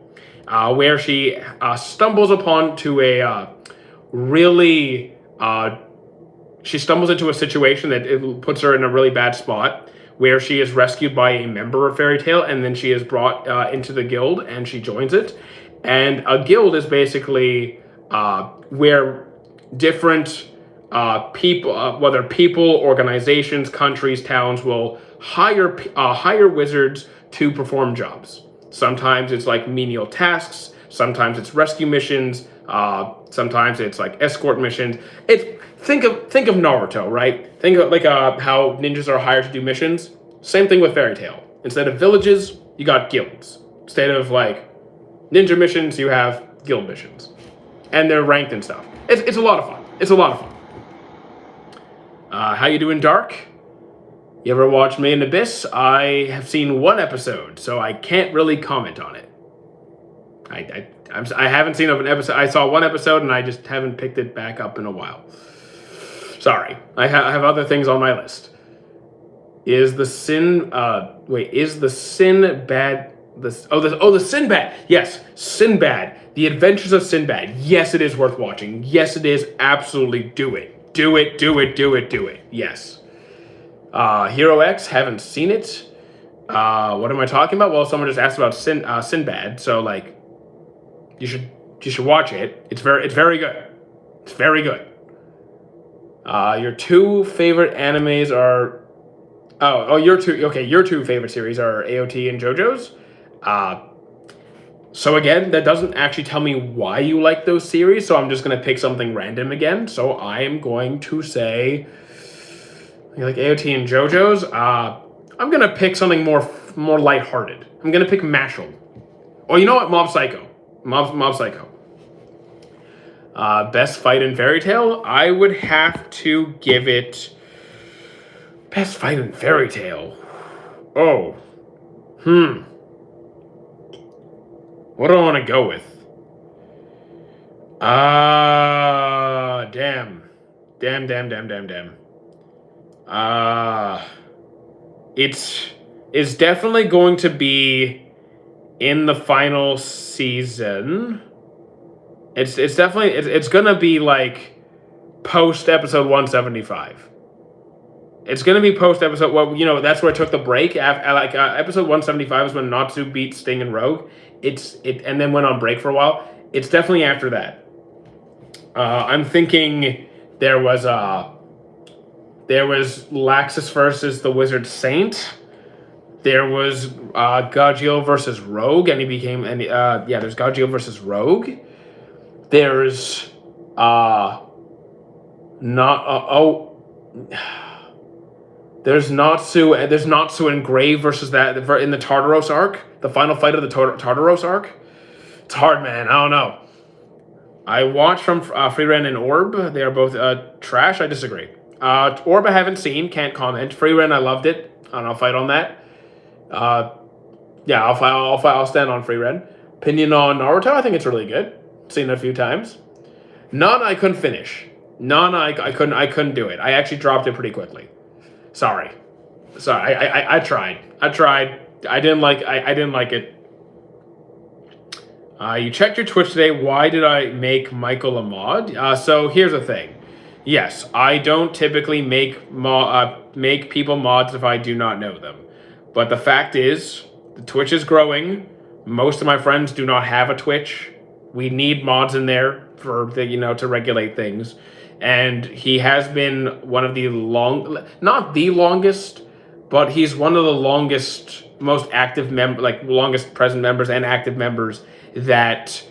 where she stumbles upon to a really, she stumbles into a situation that it puts her in a really bad spot, where she is rescued by a member of Fairy Tail, and then she is brought into the guild, and she joins it. And a guild is basically where different people, whether people, organizations, countries, towns, will hire wizards to perform jobs. Sometimes it's like menial tasks. Sometimes it's rescue missions. Sometimes it's like escort missions. Think of Naruto, right? Think of like how ninjas are hired to do missions. Same thing with Fairy Tail. Instead of villages, you got guilds. Instead of like ninja missions, you have guild missions. And they're ranked and stuff. It's a lot of fun. It's a lot of fun. How you doing, Dark? You ever watched Made in Abyss? I have seen one episode, so I can't really comment on it. I haven't seen an episode. I saw one episode, and I just haven't picked it back up in a while. Sorry. I have other things on my list. Is the Sinbad... the Sinbad. Yes, Sinbad. The Adventures of Sinbad. Yes, it is worth watching. Yes, it is. Absolutely do it. Do it, do it, do it, do it. Yes. Hero X, haven't seen it. What am I talking about? Well, someone just asked about Sinbad, so like you should watch it. It's very good. It's very good. Your two favorite animes are your two favorite series are AOT and JoJo's. So again, that doesn't actually tell me why you like those series, so I'm just going to pick something random again. So I am going to say, you like AOT and JoJo's? I'm going to pick something more lighthearted. I'm going to pick Mashle. Or you know what? Mob Psycho. Mob Psycho. Best fight in Fairy Tail? I would have to give it... Best fight in Fairy Tail? Oh. What do I want to go with? Damn. Damn. Uh, it's definitely going to be in the final season. It's definitely it's gonna be like post episode 175. It's gonna be post episode. Well, that's where I took the break. Episode 175 is when Natsu beat Sting and Rogue. And then went on break for a while. It's definitely after that. I'm thinking there was Laxus versus the Wizard Saint. There was Gagio versus Rogue, and there's Gagio versus Rogue. There's there's Natsu and Gray versus that in the Tartaros arc, the final fight of the Tartaros arc. It's hard, man. I don't know. I watched from Freeren and Orb. They are both trash. I disagree. Orb I haven't seen, can't comment. Freeren I loved it. I'll fight on that. I'll stand on Freeren. Opinion on Naruto, I think it's really good. Seen it a few times. Nana I couldn't finish. Nana I couldn't do it. I actually dropped it pretty quickly. Sorry. I tried. I didn't like it. You checked your Twitch today. Why did I make Michael a mod? So here's the thing. Yes, I don't typically make people mods if I do not know them. But the fact is, the Twitch is growing. Most of my friends do not have a Twitch. We need mods in there to regulate things. And he has been one of the not the longest, but he's one of the longest, most active longest present members and active members that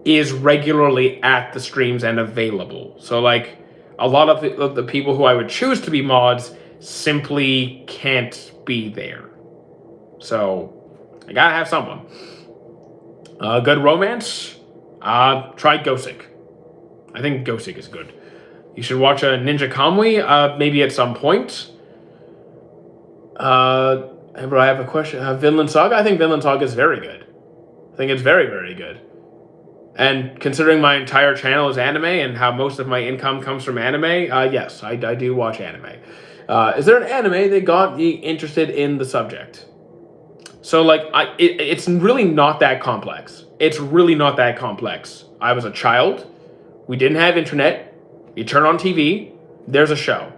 is regularly at the streams and available. So a lot of the people who I would choose to be mods simply can't be there. So I gotta have someone. Good romance. Try Gosik. I think Gosik is good. You should watch a Ninja Kamui, maybe at some point. I have a question. Vinland Saga? I think Vinland Saga is very good. I think it's very, very good. And considering my entire channel is anime and how most of my income comes from anime, yes, I do watch anime. Is there an anime that got you interested in the subject? So, it's really not that complex. It's really not that complex. I was a child. We didn't have internet. You turn on TV, there's a show.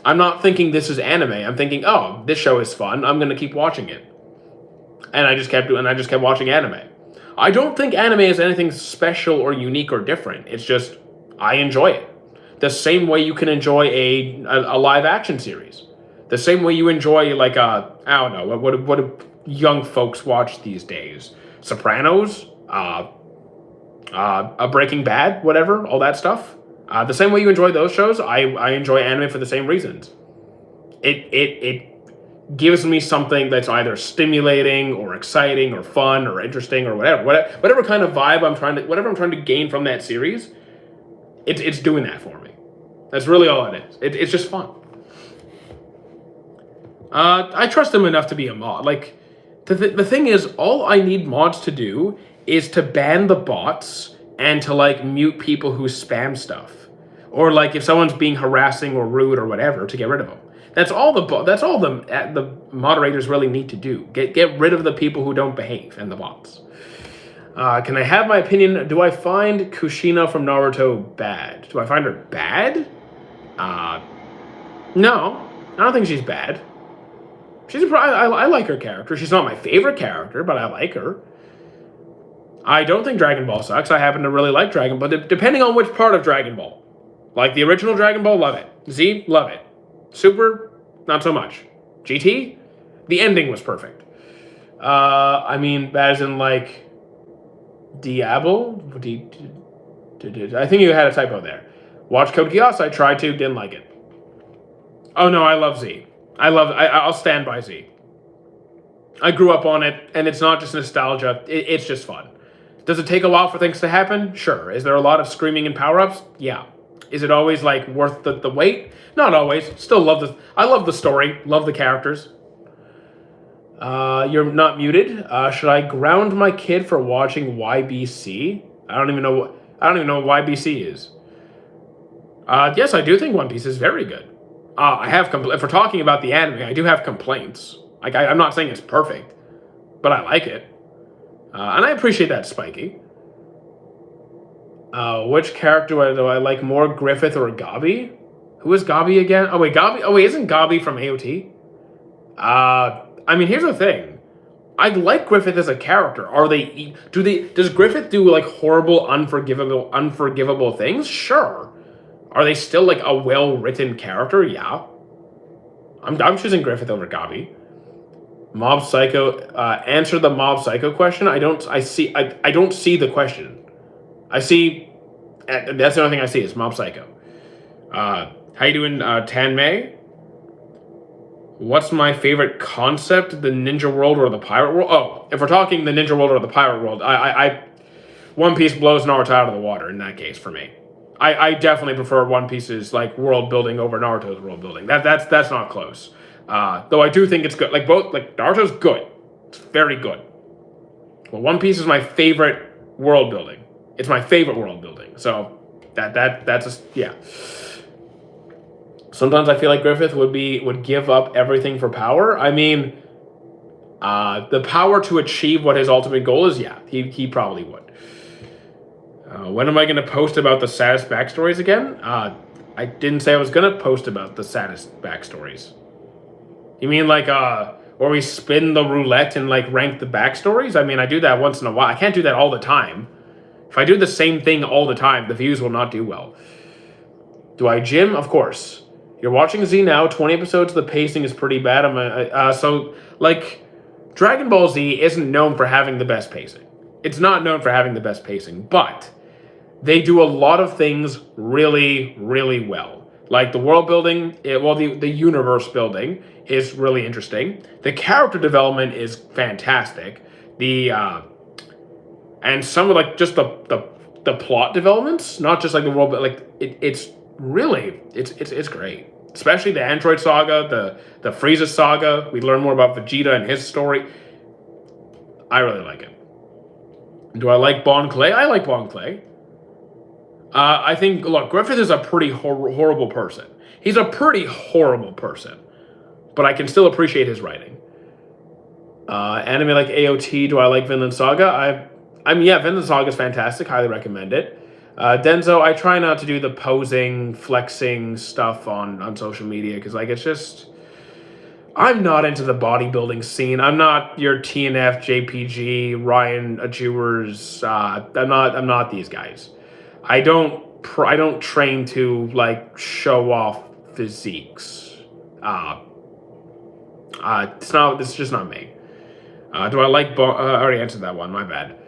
I'm not thinking this is anime. I'm thinking, oh, this show is fun. I'm going to keep watching it. And I just kept watching anime. I don't think anime is anything special or unique or different. It's just, I enjoy it. The same way you can enjoy a live action series. The same way you enjoy, I don't know, what do young folks watch these days? Sopranos? Breaking Bad? Whatever, all that stuff. The same way you enjoy those shows, I enjoy anime for the same reasons. It gives me something that's either stimulating or exciting or fun or interesting or whatever kind of vibe I'm trying to gain from that series. It's doing that for me. That's really all it is. It's just fun. I trust them enough to be a mod. The thing is, all I need mods to do is to ban the bots and to mute people who spam stuff, or if someone's being harassing or rude or whatever, to get rid of them. That's all the moderators really need to do. Get rid of the people who don't behave and the bots. Can I have my opinion? Do I find Kushina from Naruto bad? Do I find her bad? No, I don't think she's bad. I like her character. She's not my favorite character, but I like her. I don't think Dragon Ball sucks. I happen to really like Dragon Ball, depending on which part of Dragon Ball. Like the original Dragon Ball, love it. Z, love it. Super, not so much. GT, the ending was perfect. As in Diablo? I think you had a typo there. Watch Code Geass, I tried to, didn't like it. Oh no, I love Z. I'll stand by Z. I grew up on it, and it's not just nostalgia, it's just fun. Does it take a while for things to happen? Sure. Is there a lot of screaming and power-ups? Yeah. Is it always worth the wait? Not always. Still I love the story, love the characters. You're not muted. Should I ground my kid for watching YBC? I don't even know what YBC is. Yes, I do think One Piece is very good. I have if we're talking about the anime, I do have complaints. Like I'm not saying it's perfect, but I like it, and I appreciate that, Spiky. Which character do I like more, Griffith or Gabi? Who is Gabi again? Oh wait, Gabi. Oh wait, isn't Gabi from AOT? I mean, here's the thing. I like Griffith as a character. Does Griffith do like horrible, unforgivable things? Sure. Are they still like a well-written character? Yeah. I'm choosing Griffith over Gabi. Mob Psycho. Answer the Mob Psycho question. I don't see the question. I see. That's the only thing I see is Mob Psycho. How you doing, Tan Mei? What's my favorite concept? The Ninja World or the Pirate World? Oh, if we're talking the Ninja World or the Pirate World, One Piece blows Naruto out of the water in that case for me. I definitely prefer One Piece's like world building over Naruto's world building. That's not close. Though I do think it's good. Like Naruto's good. It's very good. But One Piece is my favorite world building. It's my favorite world building. So yeah. Sometimes I feel like Griffith would give up everything for power. I mean, the power to achieve what his ultimate goal is. Yeah, he probably would. When am I going to post about the saddest backstories again? I didn't say I was going to post about the saddest backstories. You mean like where we spin the roulette and like rank the backstories? I mean, I do that once in a while. I can't do that all the time. If I do the same thing all the time, the views will not do well. Do I gym? Of course. You're watching Z now. 20 episodes. The pacing is pretty bad. So like Dragon Ball Z isn't known for having the best pacing. It's not known for having the best pacing, but they do a lot of things really, really well. Like the world building, the universe building is really interesting. The character development is fantastic. And some of like just the plot developments, not just like the world, but like it's great. Especially the Android saga, the Frieza saga. We learn more about Vegeta and his story. I really like it. Do I like Bon Clay? I like Bon Clay. I think, look, Griffith is a pretty horrible person. He's a pretty horrible person. But I can still appreciate his writing. Anime like AOT, do I like Vinland Saga? Yeah, Vinland Saga is fantastic. Highly recommend it. Denzo, I try not to do the posing, flexing stuff on social media because, like, it's just... I'm not into the bodybuilding scene. I'm not your TNF, JPG, Ryan Ajewers. I'm not these guys. I don't train to like show off physiques. It's just not me. Do I like? I already answered that one. My bad.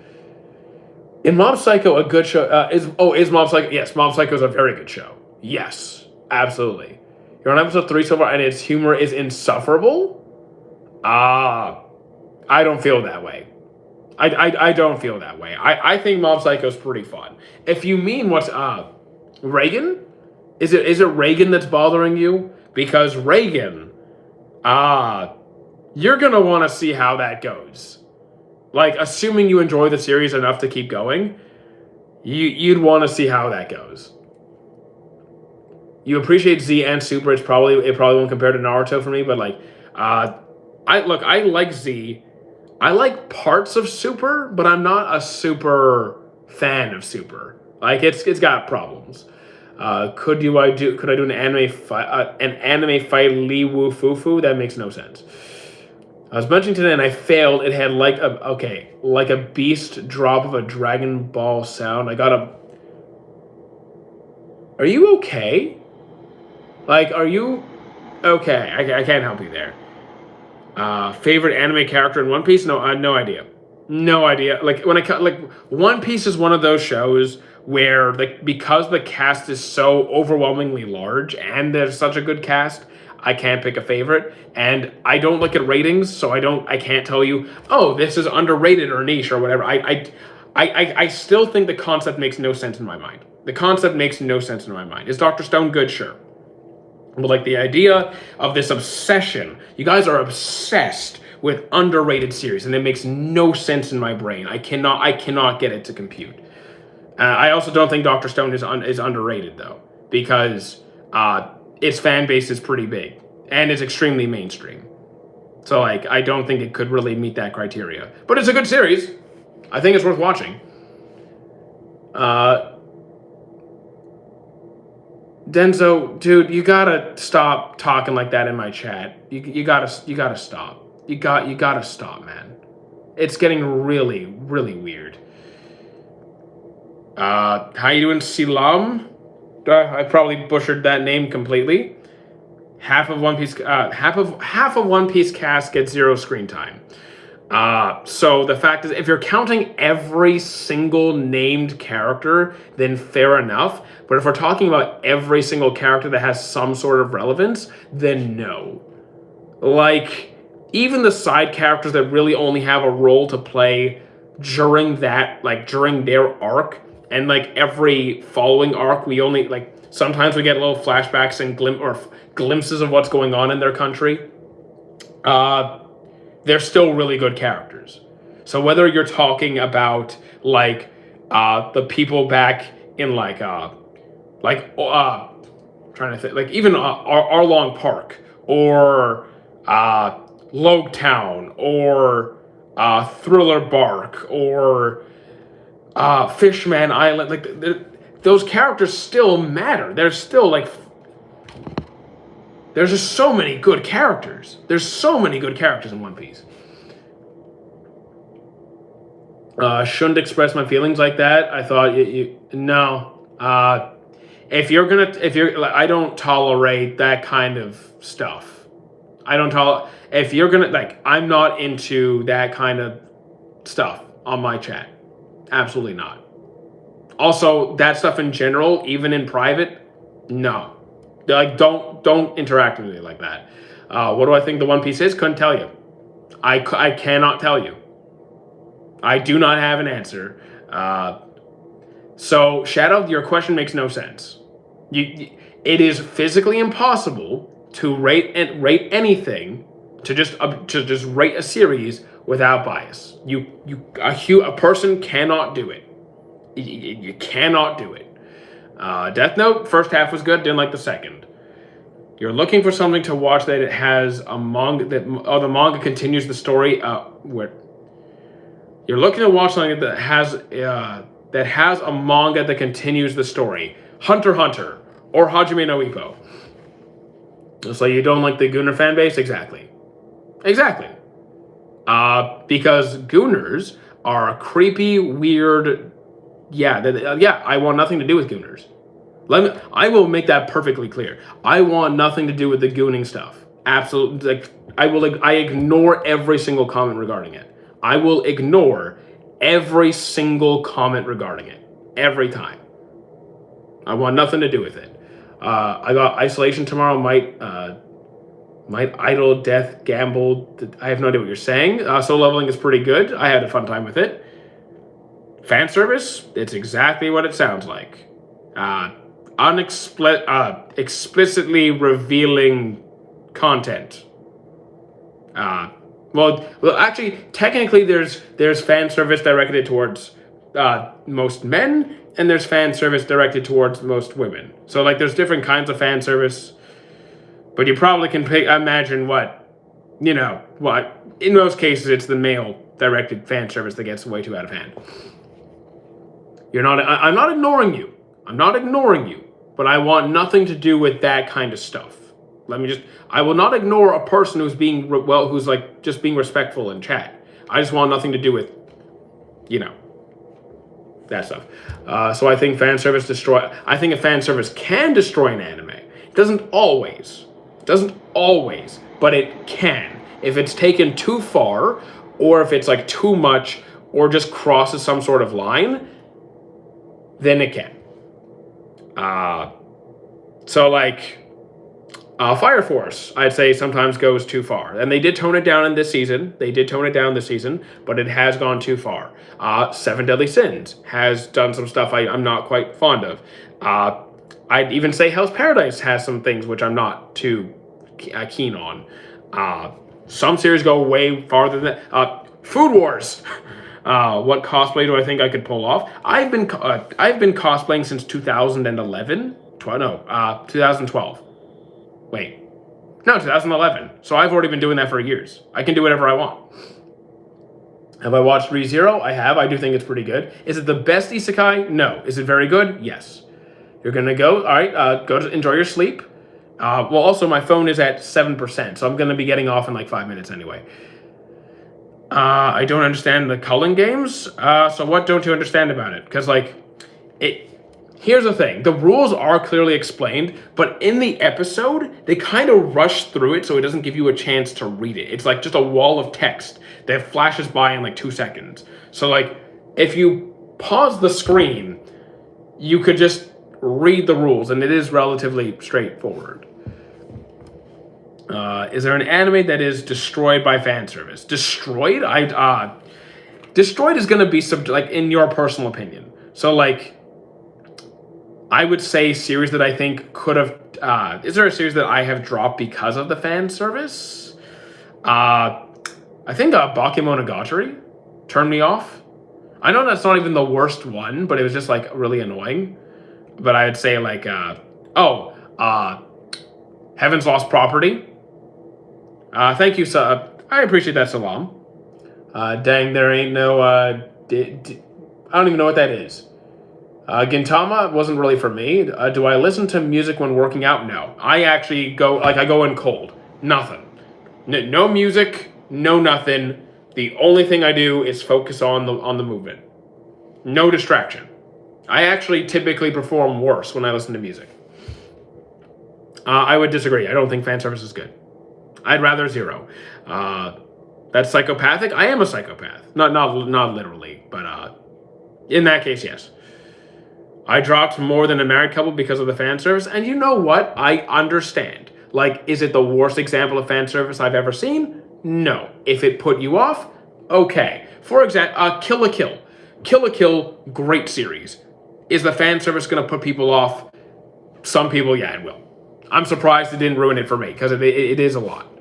Is Mob Psycho a good show? Is Mob Psycho? Yes, Mob Psycho is a very good show. Yes, absolutely. You're on episode 3 so far, and its humor is insufferable. I don't feel that way. I don't feel that way. I think Mob Psycho is pretty fun. If you mean what's Reagan, is it Reagan that's bothering you? Because Reagan, you're gonna want to see how that goes. Like, assuming you enjoy the series enough to keep going, you'd want to see how that goes. You appreciate Z and Super. It probably won't compare to Naruto for me, but like, I like Z. I like parts of Super, but I'm not a super fan of Super. Like, it's got problems. Could I do an anime fight Lee Wu Fufu? That makes no sense. I was mentioning today and I failed. It had like a beast drop of a Dragon Ball sound. Are you okay? Like, are you okay? I can't help you there. Favorite anime character in One Piece? No, no idea. No idea. Like One Piece is one of those shows where because the cast is so overwhelmingly large and there's such a good cast, I can't pick a favorite. And I don't look at ratings, so I can't tell you, oh, this is underrated or niche or whatever. I still think the concept makes no sense in my mind. The concept makes no sense in my mind. Is Dr. Stone good? Sure. But like the idea of this obsession, you guys are obsessed with underrated series, and it makes no sense in my brain. I cannot get it to compute. I also don't think Dr. Stone is underrated though. because its fan base is pretty big and it's extremely mainstream. So like, I don't think it could really meet that criteria. But it's a good series. I think it's worth watching. Denzo, dude, you gotta stop talking like that in my chat. You gotta stop. You gotta stop, man. It's getting really, really weird. How you doing, Silam? I probably butchered that name completely. Half of One Piece cast gets 0 screen time. So the fact is, if you're counting every single named character, then fair enough. But if we're talking about every single character that has some sort of relevance, then no. Like, even the side characters that really only have a role to play during their arc, and like every following arc, we only sometimes we get little flashbacks and glimpses of what's going on in their country. They're still really good characters. So whether you're talking about the people back in trying to think, like even Arlong Park or Logtown or Thriller Bark or Fishman Island, those characters still matter. There's still there's just so many good characters. There's so many good characters in One Piece. Shouldn't express my feelings like that. I thought no. I don't tolerate that kind of stuff. If you're gonna I'm not into that kind of stuff on my chat. Absolutely not. Also, that stuff in general, even in private, no. Don't interact with me like that. What do I think the One Piece is? Couldn't tell you. I cannot tell you. I do not have an answer. So, Shadow, your question makes no sense. It is physically impossible to rate anything, to just rate a series without bias. A person cannot do it. You cannot do it. Death Note, first half was good, didn't like the second. You're looking for something to watch that it has a manga the manga continues the story. You're looking to watch something that has a manga that continues the story. Hunter x Hunter or Hajime no Ippo. So you don't like the Gooner fan base? Exactly. Because Gooners are a creepy, weird. I want nothing to do with Gooners. I will make that perfectly clear. I want nothing to do with the gooning stuff. Absolutely. I ignore every single comment regarding it. I will ignore every single comment regarding it. Every time. I want nothing to do with it. I got Isolation tomorrow. Might idle, death, gamble. I have no idea what you're saying. Soul Leveling is pretty good. I had a fun time with it. Fan service, it's exactly what it sounds like. Explicitly revealing content. Well, actually, technically, there's fan service directed towards most men, and there's fan service directed towards most women. So, there's different kinds of fan service, but you probably can imagine what. In most cases, it's the male-directed fan service that gets way too out of hand. I'm not ignoring you. I'm not ignoring you, but I want nothing to do with that kind of stuff. I will not ignore a person who's who's just being respectful in chat. I just want nothing to do with, that stuff. So I think fan service I think a fan service can destroy an anime. It doesn't always, but it can. If it's taken too far, or if it's too much, or just crosses some sort of line, then it can. Fire Force, I'd say sometimes goes too far. And they did tone it down this season, but it has gone too far. Seven Deadly Sins has done some stuff I'm not quite fond of. I'd even say Hell's Paradise has some things which I'm not too keen on. Some series go way farther than that. Food Wars. What cosplay do I think I could pull off? I've been cosplaying since 2011, 2012. Wait. No, 2011. So I've already been doing that for years. I can do whatever I want. Have I watched ReZero? I have. I do think it's pretty good. Is it the best isekai? No. Is it very good? Yes. You're going to go. All right. Go to enjoy your sleep. Well, also, my phone is at 7%, so I'm going to be getting off in like 5 minutes anyway. I don't understand the culling games. So what don't you understand about it? Because, like, here's the thing. The rules are clearly explained, but in the episode, they kind of rush through it so it doesn't give you a chance to read it. It's like just a wall of text that flashes by in like 2 seconds. So, like, if you pause the screen, you could just read the rules, and it is relatively straightforward. Is there an anime that is destroyed by fan service? Destroyed? Destroyed is going to be like in your personal opinion. So like, I would say series that I think could have. Is there a series that I have dropped because of the fan service? I think Bakemonogatari turned me off. I know that's not even the worst one, but it was just like really annoying. But I would say like, Heaven's Lost Property. Thank you, sir. I appreciate that, Salam. Dang, there ain't no, I don't even know what that is. Gintama wasn't really for me. Do I listen to music when working out? No. I actually I go in cold. Nothing. No music, no nothing. The only thing I do is focus on the movement. No distraction. I actually typically perform worse when I listen to music. I would disagree. I don't think fan service is good. I'd rather zero. That's psychopathic. I am a psychopath. Not literally, but in that case, yes. I dropped More Than a Married Couple because of the fan service, and you know what? I understand. Like, is it the worst example of fan service I've ever seen? No. If it put you off, okay. For example, Kill la Kill. Kill la Kill, great series. Is the fan service going to put people off? Some people, yeah, it will. I'm surprised it didn't ruin it for me, because it is a lot.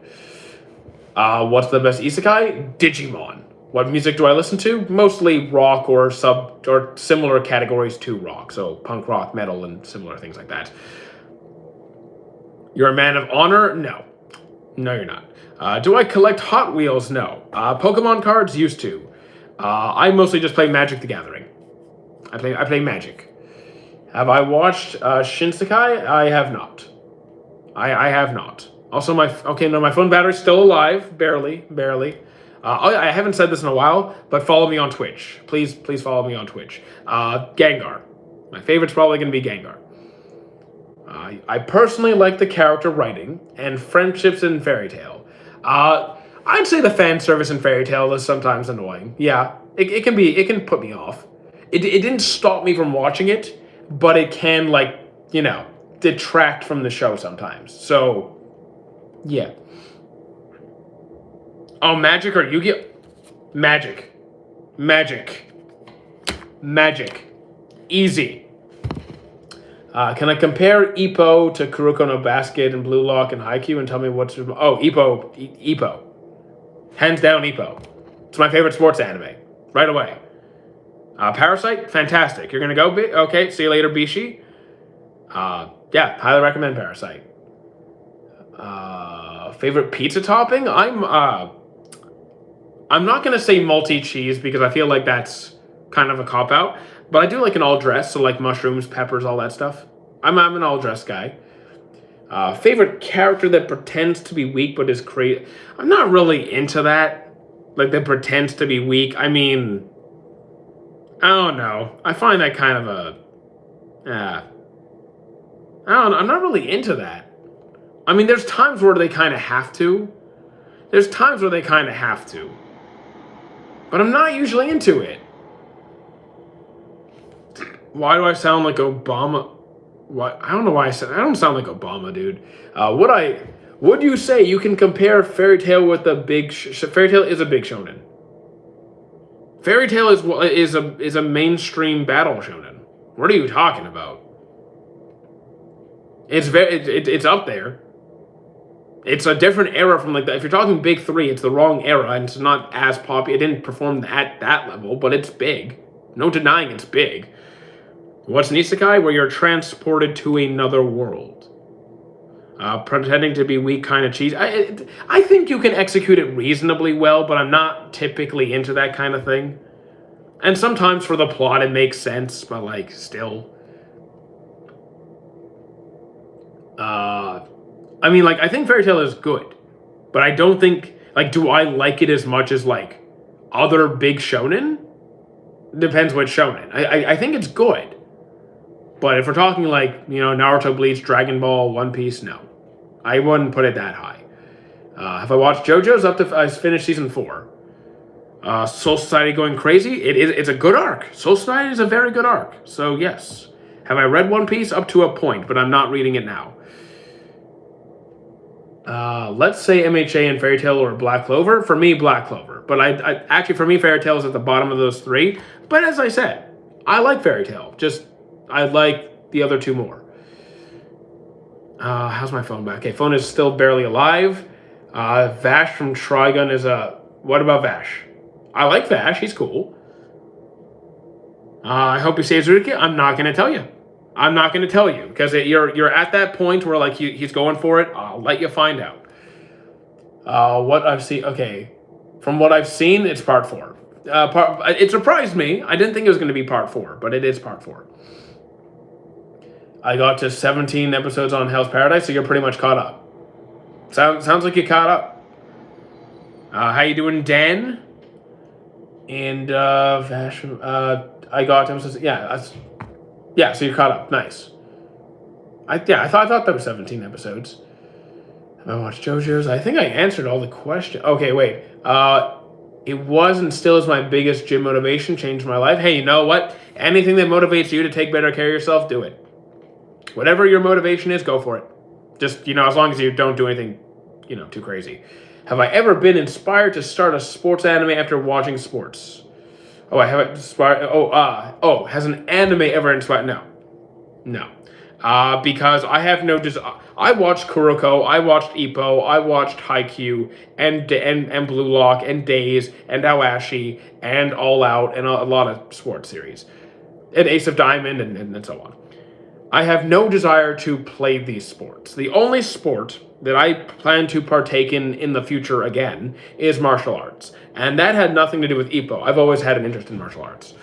What's the best isekai? Digimon. What music do I listen to? Mostly rock or similar categories to rock. So punk rock, metal, and similar things like that. You're a man of honor? No. No, you're not. Do I collect Hot Wheels? No. Pokemon cards? Used to. I mostly just play Magic the Gathering. I play Magic. Have I watched Shinsekai? I have not. I have not. Also, my phone battery's still alive, barely. I haven't said this in a while, but follow me on Twitch. Please follow me on Twitch. Gengar. My favorite's probably going to be Gengar. I personally like the character writing and friendships in Fairy Tail. I'd say the fan service in Fairy Tail is sometimes annoying. Yeah, it can put me off. It didn't stop me from watching it, but it can detract from the show sometimes. So. Yeah. Oh, Magic or Yu-Gi-Oh? Magic. Easy. Can I compare Ippo to Kuroko no Basket and Blue Lock and Haikyuu and tell me what's... Oh, Ippo. Hands down, Ippo. It's my favorite sports anime. Right away. Parasite? Fantastic. You're gonna go? Okay, see you later, Bishi. Yeah, highly recommend Parasite. Favorite pizza topping? I'm not gonna say multi-cheese because I feel like that's kind of a cop-out, but I do like an all-dress, so like mushrooms, peppers, all that stuff. I'm an all-dress guy. Favorite character that pretends to be weak but is creative? I'm not really into that. Like, that pretends to be weak. I mean, I don't know. I find that kind of a... I don't know. I'm not really into that. I mean, there's times where they kind of have to. But I'm not usually into it. Why do I sound like Obama? What? I don't know why I don't sound like Obama, dude. Would you say you can compare Fairy Tail with the big... Fairy Tail is a big shonen. Fairy Tail is a mainstream battle shonen. What are you talking about? It's up there. It's a different era from like that. If you're talking big three, it's the wrong era and it's not as popular. It didn't perform at that level, but it's big. No denying it's big. What's an isekai? Where you're transported to another world. Pretending to be weak, kind of cheesy. I think you can execute it reasonably well, but I'm not typically into that kind of thing. And sometimes for the plot it makes sense, but like still. I mean, like, I think Fairy Tail is good, but I don't think, like, do I like it as much as like other big shonen? Depends what shonen. I think it's good, but if we're talking like, Naruto, Bleach, Dragon Ball, One Piece, no, I wouldn't put it that high. Have I watched JoJo's up to? I finished season 4. Soul Society going crazy. It's a good arc. Soul Society is a very good arc. So yes. Have I read One Piece up to a point, but I'm not reading it now. Let's say MHA and Fairy Tail or Black Clover. For me, Black Clover. But I actually, for me, Fairy Tail is at the bottom of those 3. But as I said, I like Fairy Tail. Just I like the other 2 more. How's my phone back? Okay, phone is still barely alive. Vash from Trigun is a... What about Vash? I like Vash. He's cool. I hope he saves Ruki. I'm not going to tell you. I'm not going to tell you. Because you're at that point where like he's going for it. I'll let you find out. What I've seen... Okay. From what I've seen, it's part 4. It surprised me. I didn't think it was going to be part 4. But it is part 4. I got to 17 episodes on Hell's Paradise, so you're pretty much caught up. Sounds like you're caught up. How you doing, Dan? And Vash, I got episodes. Yeah, so you're caught up. Nice. I thought that was 17 episodes. Have I watched JoJo's? I think I answered all the questions. Okay, wait. It was and still is my biggest gym motivation. Changed my life. Hey, you know what? Anything that motivates you to take better care of yourself, do it. Whatever your motivation is, go for it. Just, as long as you don't do anything, too crazy. Have I ever been inspired to start a sports anime after watching sports? Oh, I haven't inspired. Has an anime ever inspired? No. Because I have no desire. I watched Kuroko, I watched Ippo, I watched Haikyuu, and Blue Lock, and Days, and Aoashi, and All Out, and a lot of sports series. And Ace of Diamond, and so on. I have no desire to play these sports. The only sport that I plan to partake in the future again is martial arts. And that had nothing to do with Ippo. I've always had an interest in martial arts.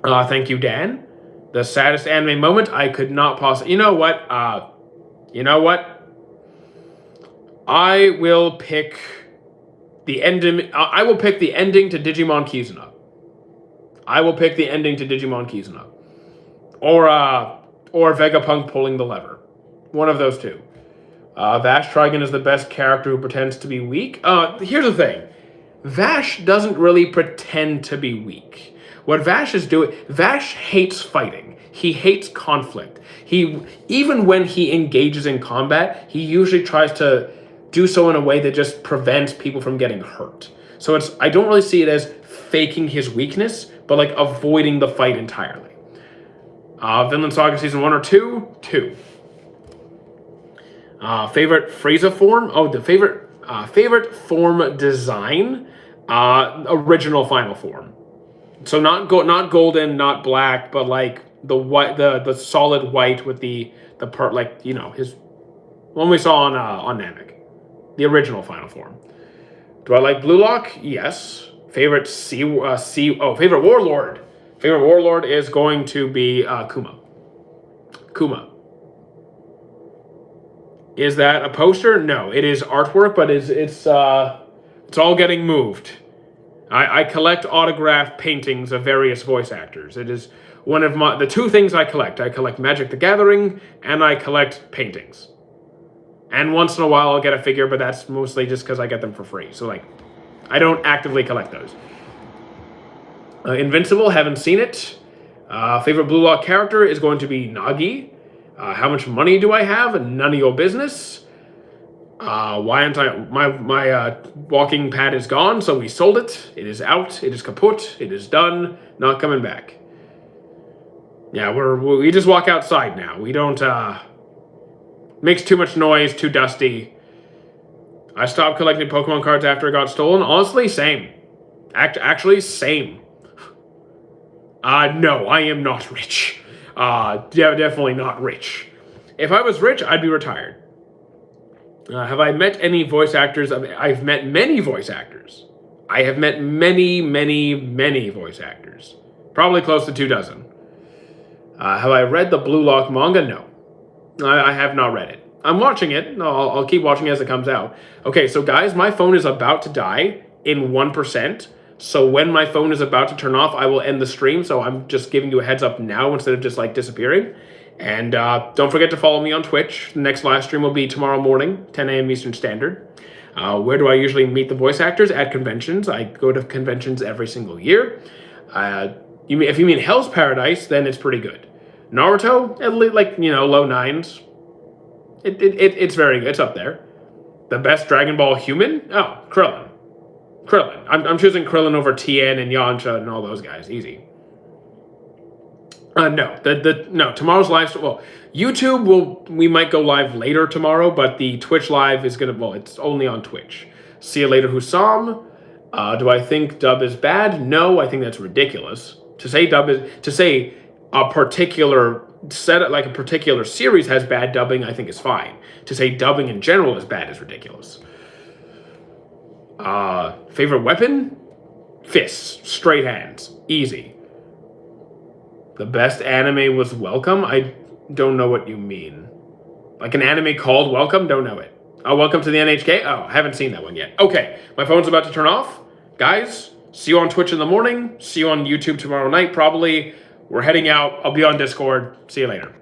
Thank you, Dan. The saddest anime moment I could not possibly... You know what? I will pick the ending. I will pick the ending to Digimon Kizuna. Or Vegapunk pulling the lever. One of those 2. Vash Trigun is the best character who pretends to be weak. Here's the thing. Vash doesn't really pretend to be weak. What Vash is doing... Vash hates fighting. He hates conflict. Even when he engages in combat, he usually tries to do so in a way that just prevents people from getting hurt. So I don't really see it as faking his weakness, but like avoiding the fight entirely. Vinland Saga Season 1 or 2? 2. Favorite Frieza form? Oh, the favorite form design? Original Final Form. So not golden, not black, but like the white, the solid white with the part, like, his one we saw on Namek. The original Final Form. Do I like Blue Lock? Yes. Favorite favorite Warlord. Favorite Warlord is going to be Kuma. Is that a poster? No, it is artwork, but it's all getting moved. I collect autograph paintings of various voice actors. It is one of the 2 things I collect. I collect Magic the Gathering, and I collect paintings. And once in a while I'll get a figure, but that's mostly just because I get them for free. So like, I don't actively collect those. Invincible, haven't seen it. Favorite Blue Lock character is going to be Nagi. How much money do I have? None of your business. Why aren't I... My walking pad is gone, so we sold it. It is out. It is kaput. It is done. Not coming back. Yeah, we just walk outside now. We don't... Makes too much noise, too dusty. I stopped collecting Pokemon cards after it got stolen. Honestly, same. Actually, same. No, I am not rich. Definitely not rich. If I was rich, I'd be retired. Have I met any voice actors? I've met many voice actors. I have met many, many, many voice actors. Probably close to 24. Have I read the Blue Lock manga? No. I have not read it. I'm watching it. I'll keep watching as it comes out. Okay, so guys, my phone is about to die in 1%. So when my phone is about to turn off, I will end the stream. So I'm just giving you a heads up now instead of just like disappearing. And don't forget to follow me on Twitch. The next live stream will be tomorrow morning, 10 a.m. Eastern Standard. Where do I usually meet the voice actors? At conventions. I go to conventions every single year. If you mean Hell's Paradise, then it's pretty good. Naruto, at least, like, low 9s. It's very good. It's up there. The best Dragon Ball human? Oh, Krillin. I'm choosing Krillin over Tien and Yamcha and all those guys. Easy. No. Tomorrow's live. Well, YouTube we might go live later tomorrow, but the Twitch live is it's only on Twitch. See you later, Hussam. Do I think dub is bad? No, I think that's ridiculous. To say a particular a particular series has bad dubbing, I think is fine. To say dubbing in general is bad is ridiculous. Favorite weapon? Fists, straight hands, easy. The best anime was Welcome? I don't know what you mean. Like an anime called Welcome? Don't know it. Welcome to the NHK? Oh, I haven't seen that one yet. Okay, my phone's about to turn off. Guys, see you on Twitch in the morning. See you on YouTube tomorrow night, probably. We're heading out. I'll be on Discord. See you later.